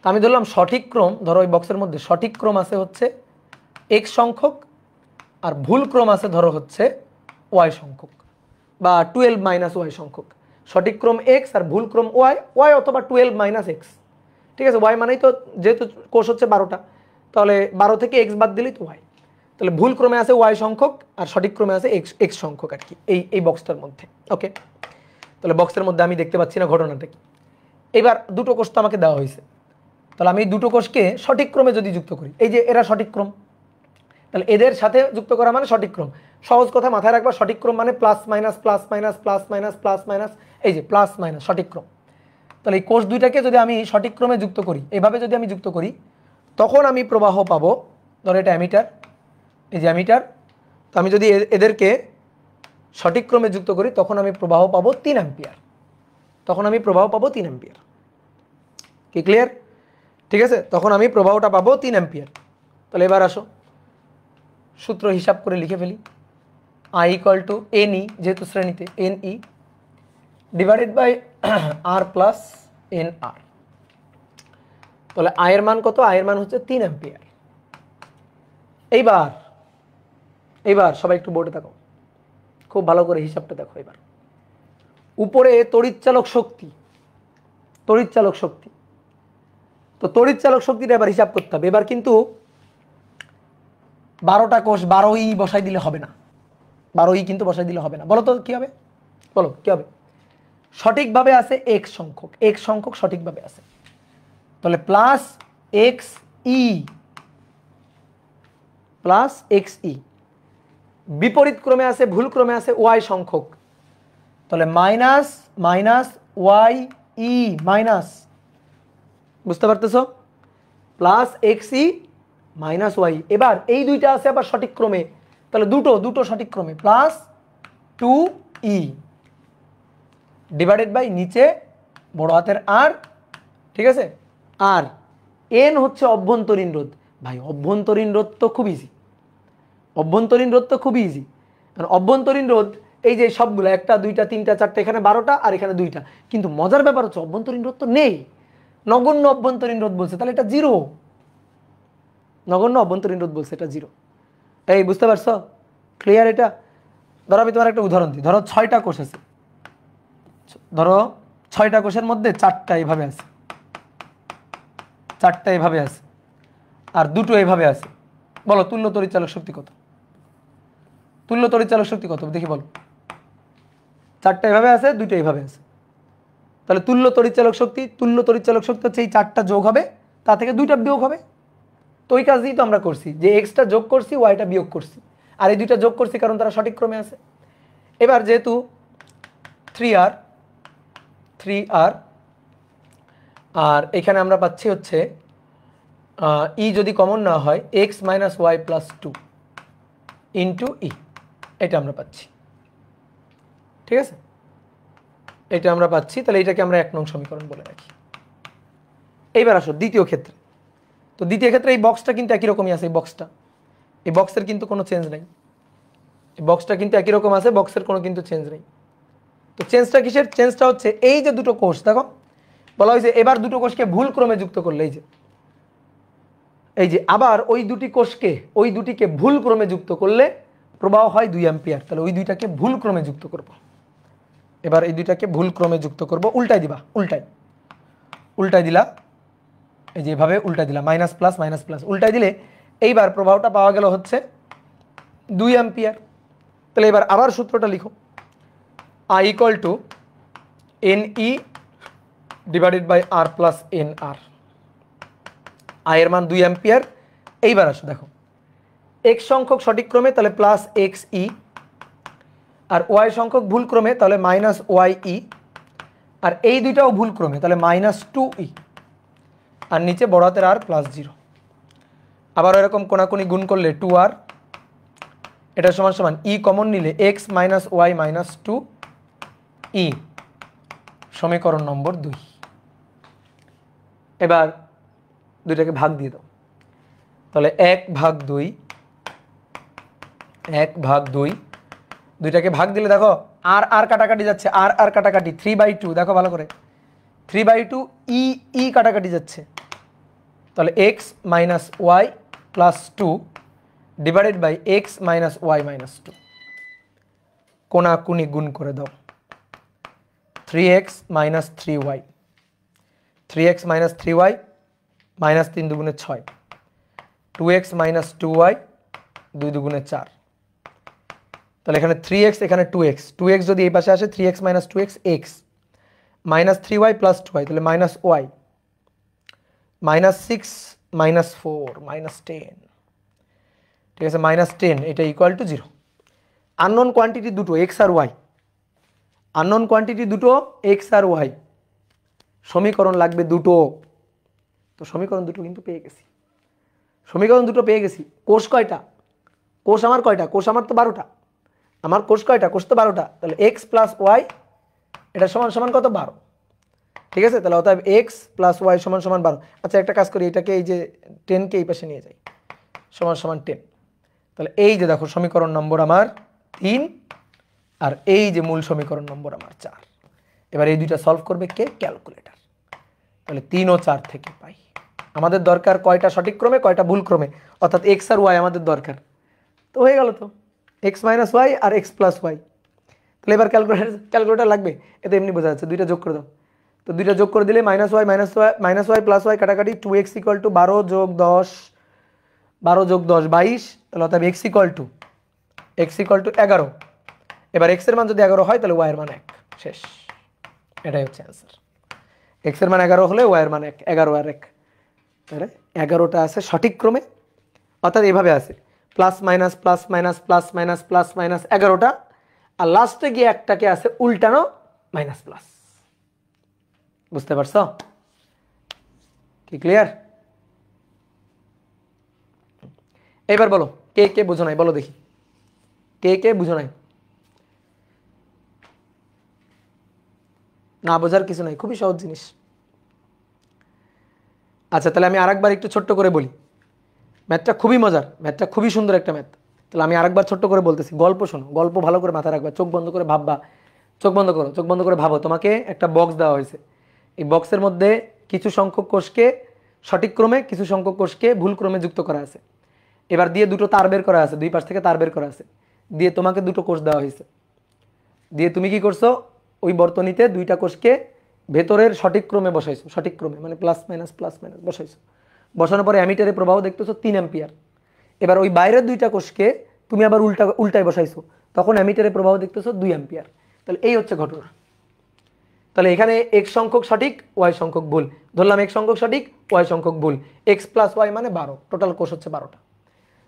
আমি ধরলাম সঠিক ক্রম, ধরো এই বক্সের মধ্যে সঠিক ক্রম আছে হচ্ছে x সংখ্যক আর ভুল ক্রম আছে ধরো হচ্ছে y সংখ্যক বা 12 - y সংখ্যক। সঠিক ক্রম x আর ভুল ক্রম y অথবা 12 - x। ঠিক আছে, y মানেই তো যেহেতু কোষ হচ্ছে 12টা, তাহলে 12 থেকে x বাদ দিলেই তো y। তাহলে ভুল ক্রমে আছে y সংখ্যক আর সঠিক ক্রমে আছে x সংখ্যক আর কি এই বক্সটার মধ্যে। ওকে, তাহলে বক্সের মধ্যে আমি দেখতে পাচ্ছি না ঘটনাটা কি। এবার দুটো কোষ তো আমাকে দেওয়া হয়েছে, তাহলে আমি এই দুটো কোষকে সঠিক ক্রমে যদি যুক্ত করি, এই যে এরা সঠিক ক্রম, তাহলে এদের সাথে যুক্ত করা মানে সঠিক ক্রম। সহজ কথা মাথায় রাখবা, সঠিক ক্রম মানে plus minus plus minus plus minus plus minus, এই যে প্লাস মাইনাস সঠিক ক্রম। তাহলে এই কোষ দুইটাকে যদি আমি সঠিক ক্রমে যুক্ত করি, এভাবে যদি আমি যুক্ত করি, তখন আমি প্রবাহ পাবো, ধরো এটা অ্যামিটার, এই যে অ্যামিটার, তো আমি যদি এদেরকে সঠিক ক্রমে যুক্ত করি তখন আমি প্রবাহ পাবো 3 অ্যাম্পিয়ার। কি ক্লিয়ার? ঠিক আছে, তখন আমি প্রবাহটা পাবো 3 অ্যাম্পিয়ার। তাহলে এবার আসো সূত্র হিসাব করে লিখে ফেলি। I = NE, যেহেতু শ্রেণীতে NE divided by R plus NR। তাহলে I এর মান কত? I এর মান হচ্ছে 3 অ্যাম্পিয়ার। এইবার সবাই একটু বোর্ডে দেখো, খুব ভালো করে হিসাবটা দেখো। এবার উপরে তড়িৎচালক শক্তি, তো তড়িৎচালক শক্তিটা এবার হিসাব করতে হবে। এবার কিন্তু 12টা কোষ 12ই বসাই দিলে হবে না, 12ই কিন্তু বসাই দিলে হবে না। বলো তো কি হবে, বলো কি হবে? সঠিকভাবে আছে x সংখ্যক সঠিকভাবে আছে, তাহলে প্লাস xe, বিপরীত ক্রমে আছে ভুল ক্রমে আছে y সংখ্যক, তাহলে মাইনাস ye মাইনাস, বুঝতে পারতেছো, প্লাস xe মাইনাস y। এবার এই দুইটা আছে আবার সঠিক ক্রমে, তাহলে দুটো সঠিক ক্রমে, প্লাস 2e ডিভাইডেড বাই নিচে বড় হাতের আর, ঠিক আছে, আর n হচ্ছে অভ্যন্তরীণ রোধ। ভাই অভ্যন্তরীণ রোধ তো খুব ইজি, কারণ অভ্যন্তরীণ রোধ এই যে সবগুলো 1 2 3 4, এখানে 12টা আর এখানে 2টা। কিন্তু মজার ব্যাপার হচ্ছে অভ্যন্তরীণ রোধ তো নেই, নগণ্য অভ্যন্তরীণ রোধ বলছে, তাহলে এটা 0। নগণ্য অভ্যন্তরীণ রোধ বলছে, এটা 0। এই বুঝতে পারছো? ক্লিয়ার এটা? ধরো আমি তোমার একটা উদাহরণ দিই। ধরো 6টা কোষ আছে, ধরো 6টা কোষের মধ্যে 4টা এভাবে আছে, আর 2টো এভাবে আছে, বলো তুল্য তড়িৎচালক শক্তি কত? তুল্য তড়িৎচালক শক্তি কত দেখি বলো। চারটা এভাবে আছে, দুইটা এইভাবে আছে। তাহলে তুল্য তড়িৎচালক শক্তি হচ্ছে এই চারটা যোগ হবে, তা থেকে দুইটা বিয়োগ হবে। তো ওই কাজই তো আমরা করছি, যে এক্সটা যোগ করছি, ওয়াইটা বিয়োগ করছি, আর এই দুইটা যোগ করছি কারণ তারা সঠিক ক্রমে আছে। এবার যেহেতু 3r আর এখানে আমরা পাচ্ছি হচ্ছে ই যদি কমন না হয় X minus Y plus 2 into E, এটা আমরা পাচ্ছি। ঠিক আছে, এটা আমরা পাচ্ছি। তাহলে এটাকে আমরা 1 নং সমীকরণ বলে রাখি। এইবার আসো দ্বিতীয় ক্ষেত্রে। তো দ্বিতীয় ক্ষেত্রে এই বক্সটা কিন্তু একই রকমই আছে। এই বক্সের কিন্তু কোনো চেঞ্জ নেই। এই বক্সটা কিন্তু একই রকম আছে, বক্সের কোনো কিন্তু চেঞ্জ নেই। তো চেঞ্জটা কিসের? চেঞ্জটা হচ্ছে এই যে দুটো কোষ, দেখো বলা হয়েছে এবার দুটো কোষকে ভুল ক্রমে যুক্ত করলে, এই যে আবার ওই দুটিকে ভুল ক্রমে যুক্ত করলে প্রবাহ হয় 2 অ্যাম্পিয়ার। তাহলে ওই দুইটাকে ভুল ক্রমে যুক্ত করব। এবার এই দুইটাকে ভুল ক্রমে যুক্ত করব, উল্টাই দিবা, উল্টাই দিলা, এই যে এভাবে উল্টাই দিলা, মাইনাস প্লাস উল্টাই দিলে এইবার প্রবাহটা পাওয়া গেল হচ্ছে 2 অ্যাম্পিয়ার। তাহলে এবার আবার সূত্রটা লিখো, I equal to NE divided by R plus NR। I এর মান 2 অ্যাম্পিয়ার। এইবার আসো দেখো x সংখ্যক সঠিক ক্রমে, তাহলে প্লাস XE, আর y সংখ্যক ভুল ক্রমে, তাহলে মাইনাস YE, আর এই দুইটাও ভুল ক্রমে, তাহলে মাইনাস 2E, আর নিচে বড় হাতের R প্লাস 0। আবার এরকম কোনাকুনি গুণ করলে 2R, এটা সমান সমান E কমন নিলে x minus Y minus 2E, সমীকরণ নম্বর 2। এবার দুইটাকে ভাগ দিয়ে দাও, তাহলে 1/2, দুইটাকে ভাগ দিলে দেখো আর কাটাকাটি যাচ্ছে, আর কাটাকাটি, 3/2, দেখো ভালো করে 3/2, ই কাটাকাটি যাচ্ছে। তাহলে x minus Y plus 2 divided by x minus Y minus 2, কোনাকুনি গুণ করে দাও, 3x minus 3y, 3x minus 3y, minus 3 দুগুণে 6, 2x মাইনাস 2y, 2 দুগুণে 4। তাহলে এখানে 3x, এখানে 2x যদি এই পাশে আসে 3x minus 2x, x minus 3y plus 2y, তাহলে minus y, minus 6 minus 4 minus 10। ঠিক আছে, মাইনাস 10, এটা ইকুয়াল টু 0। আননোন কোয়ান্টিটি দুটো x আর y, আননোন কোয়ান্টিটি দুটো x আর y, সমীকরণ লাগবে দুটো। তো সমীকরণ দুটো কিন্তু পেয়ে গেছি, কোষ কয়টা? কোষ আমার কয়টা? কোষ আমার তো 12টা। আমার কোষ কয়টা? কোষ তো 12টা। তাহলে x প্লাস ওয়াই, এটা সমান সমান কত? 12। ঠিক আছে, তাহলে অতএব x প্লাস ওয়াই সমান সমান 12। আচ্ছা একটা কাজ করি, এটাকে এই যে 10কে এই পাশে নিয়ে যাই, সমান সমান 10। তাহলে এই যে দেখো সমীকরণ নম্বর আমার 3, আর এই যে মূল সমীকরণ নম্বর আমার 4। এবার এই দুইটা সলভ করবে কে? ক্যালকুলেটর। তাহলে 3 ও 4 থেকে পাই। আমাদের দরকার কয়টা সঠিক ক্রমে, কয়টা ভুল ক্রমে, অর্থাৎ x আর y আমাদের দরকার। তো হয়ে গেল তো, x মাইনাস ওয়াই আর x প্লাস ওয়াই। তাহলে এবার ক্যালকুলেটর লাগবে, এতে এমনি বোঝা যাচ্ছে, দুইটা যোগ করে দাও। তো দুইটা যোগ করে দিলে মাইনাস ওয়াই প্লাস ওয়াই কাটাকাটি, 2x ইকুয়াল টু 12 যোগ 10 22। তাহলে অর্থাৎ x ইকুয়াল টু 11। এবার x এর মান যদি 11 হয় তাহলে y এর মান 1, শেষ। এটাই হচ্ছে অ্যান্সার। x এর মান 11 হলে y এর মান 1, 11 আর 1, তাহলে 11টা আছে সঠিক ক্রমে, অর্থাৎ এভাবে আছে প্লাস মাইনাস 11টা, আর লাস্টে গিয়ে একটাকে আছে উল্টানো মাইনাস প্লাস। বুঝতে পারছো? কি ক্লিয়ার? এবার বলো কে বুঝো নাই, বলো দেখি কে বুঝো নাই। না বোঝার কিছু নাই, খুবই সহজ জিনিস। আচ্ছা তাহলে আমি আরেকবার একটু ছোট্ট করে বলি, ম্যাথটা খুবই মজার, ম্যাথটা খুবই সুন্দর একটা ম্যাথ। তাহলে আমি আরেকবার ছোট্ট করে বলতেছি, গল্প শোনো, গল্প ভালো করে মাথায় রাখবা, চোখ বন্ধ করে ভাববা, চোখ বন্ধ করে ভাবো। তোমাকে একটা বক্স দেওয়া হয়েছে, এই বক্সের মধ্যে কিছু সংখ্যক কোষকে সঠিক ক্রমে, কিছু সংখ্যক কোষকে ভুল ক্রমে যুক্ত করা আছে। এবার দিয়ে দুটো তার বের করা আছে, দুই পাশ থেকে তার বের করা আছে, দিয়ে তোমাকে দুটো কোষ দেওয়া হয়েছে, দিয়ে তুমি কি করছো, ওই বর্তনীতে দুইটা কোষকে ভেতরের সঠিক ক্রমে বসাইছো, সঠিক ক্রমে মানে প্লাস মাইনাস বসাইছো। বসানোর পরে অ্যামিটারে প্রবাহ দেখতেছো 3 অ্যাম্পিয়ার। এবার ওই বাইরের দুইটা কোষকে তুমি আবার উল্টায় বসাইছো, তখন অ্যামিটারে প্রবাহ দেখতেছো 2 অ্যাম্পিয়ার। তাহলে এই হচ্ছে ঘটনা। তাহলে এখানে x সংখ্যক সঠিক, y সংখ্যক ভুল। ধরলাম x সংখ্যক সঠিক, y সংখ্যক ভুল। x প্লাস y মানে 12, টোটাল কোষ হচ্ছে 12টা।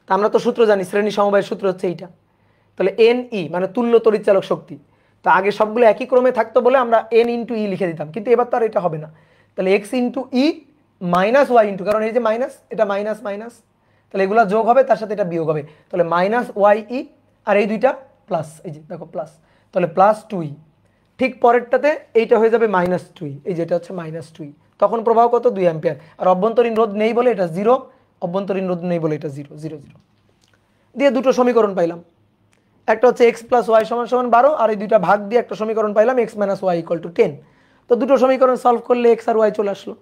তা আমরা তো সূত্র জানি, শ্রেণী সমবায়ের সূত্র হচ্ছে এইটা। তাহলে NE মানে তুল্য তড়িৎচালক শক্তি। তা আগে সবগুলো একই ক্রমে থাকতো বলে আমরা n ইন্টু ই লিখে দিতাম, কিন্তু এবার তো আর এটা হবে না। তাহলে x ইন্টু ই মাইনাস ওয়াই ইন্টু, কারণ এই যে মাইনাস, এটা মাইনাস মাইনাস, তাহলে এগুলো যোগ হবে, তার সাথে এটা বিয়োগ হবে। তাহলে মাইনাস ওয়াই ই, আর এই দুইটা প্লাস, এই যে দেখো প্লাস, তাহলে প্লাস 2e। ঠিক পরেরটাতে এইটা হয়ে যাবে মাইনাস 2e, এই যেটা হচ্ছে মাইনাস 2e। তখন প্রবাহ কত? 2 অ্যাম্পিয়ার। আর অভ্যন্তরীণ রোধ নেই বলে এটা 0, অভ্যন্তরীণ রোধ নেই বলে এটা 0 0 0 দিয়ে দুটো সমীকরণ পাইলাম। একটা হচ্ছে x প্লাস ওয়াই সমান সমান 12, আর এই দুইটা ভাগ দিয়ে একটা সমীকরণ পাইলাম x minus Y equal to 10। তো দুটো সমীকরণ সলভ করলে x আর y চলে আসলো।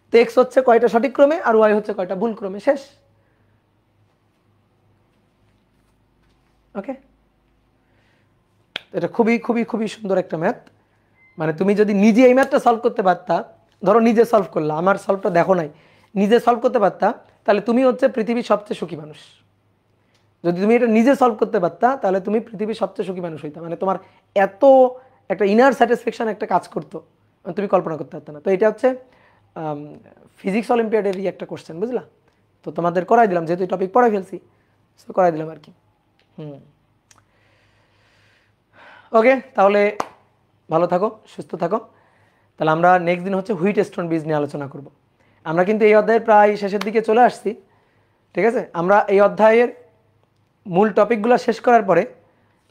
তো x হচ্ছে কয়টা সঠিক ক্রমে আর y হচ্ছে কয়টা ভুল ক্রমে, শেষ। ওকে, এটা খুবই খুবই খুবই সুন্দর একটা ম্যাথ। মানে তুমি যদি নিজে এই ম্যাথটা সলভ করতে পারতা, ধরো নিজে সলভ করলা, আমার সলভটা দেখো নাই, নিজে সলভ করতে পারতা, তাহলে তুমি হচ্ছে পৃথিবীর সবচেয়ে সুখী মানুষ। যদি তুমি এটা নিজে সলভ করতে পারতা, তাহলে তুমি পৃথিবীর সবচেয়ে সুখী মানুষ হইতা। মানে তোমার এত একটা ইনার স্যাটিসফ্যাকশন একটা কাজ করতো, তুমি কল্পনা করতে পারত না। তো এটা হচ্ছে ফিজিক্স অলিম্পিয়াডেরই একটা কোশ্চেন, বুঝলা? তো তোমাদের করাই দিলাম, যেহেতু টপিক পড়াই ফেলছি, সো করাই দিলাম আর কি। ওকে, তাহলে ভালো থাকো, সুস্থ থাকো। তাহলে আমরা নেক্সট দিন হচ্ছে হুইটস্টোন ব্রিজ নিয়ে আলোচনা করব। আমরা কিন্তু এই অধ্যায়ের প্রায় শেষের দিকে চলে আসছি, ঠিক আছে? আমরা এই অধ্যায়ের মূল টপিকগুলো শেষ করার পরে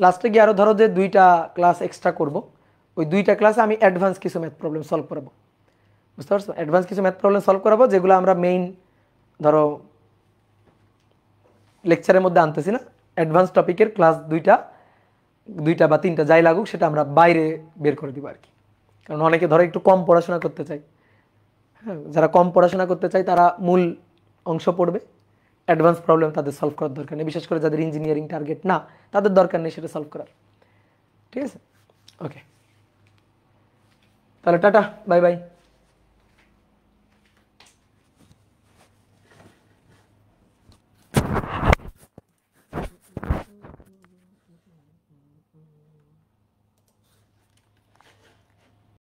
লাস্টে গিয়ে আরও ধরো যে 2টা ক্লাস এক্সট্রা করব। ওই 2টা ক্লাসে আমি অ্যাডভান্স কিছু ম্যাথ প্রবলেম সলভ করাবো, বুঝতে পারছো? অ্যাডভান্স কিছু ম্যাথ প্রবলেম সলভ করাবো, যেগুলো আমরা মেইন ধরো লেকচারের মধ্যে আনতেছি না। অ্যাডভান্স টপিকের ক্লাস 2টা বা 3টা যাই লাগুক, সেটা আমরা বাইরে বের করে দিব আর কি। কারণ অনেকে ধরো একটু কম পড়াশোনা করতে চায়, হ্যাঁ, যারা কম পড়াশোনা করতে চায় তারা মূল অংশ পড়বে, অ্যাডভান্স প্রবলেম তাদের সলভ করার দরকার নেই। বিশেষ করে যাদের ইঞ্জিনিয়ারিং টার্গেট না, তাদের দরকার নেই সেটা সলভ করার, ঠিক আছে? ওকে, তাহলে টাটা, বাই বাই।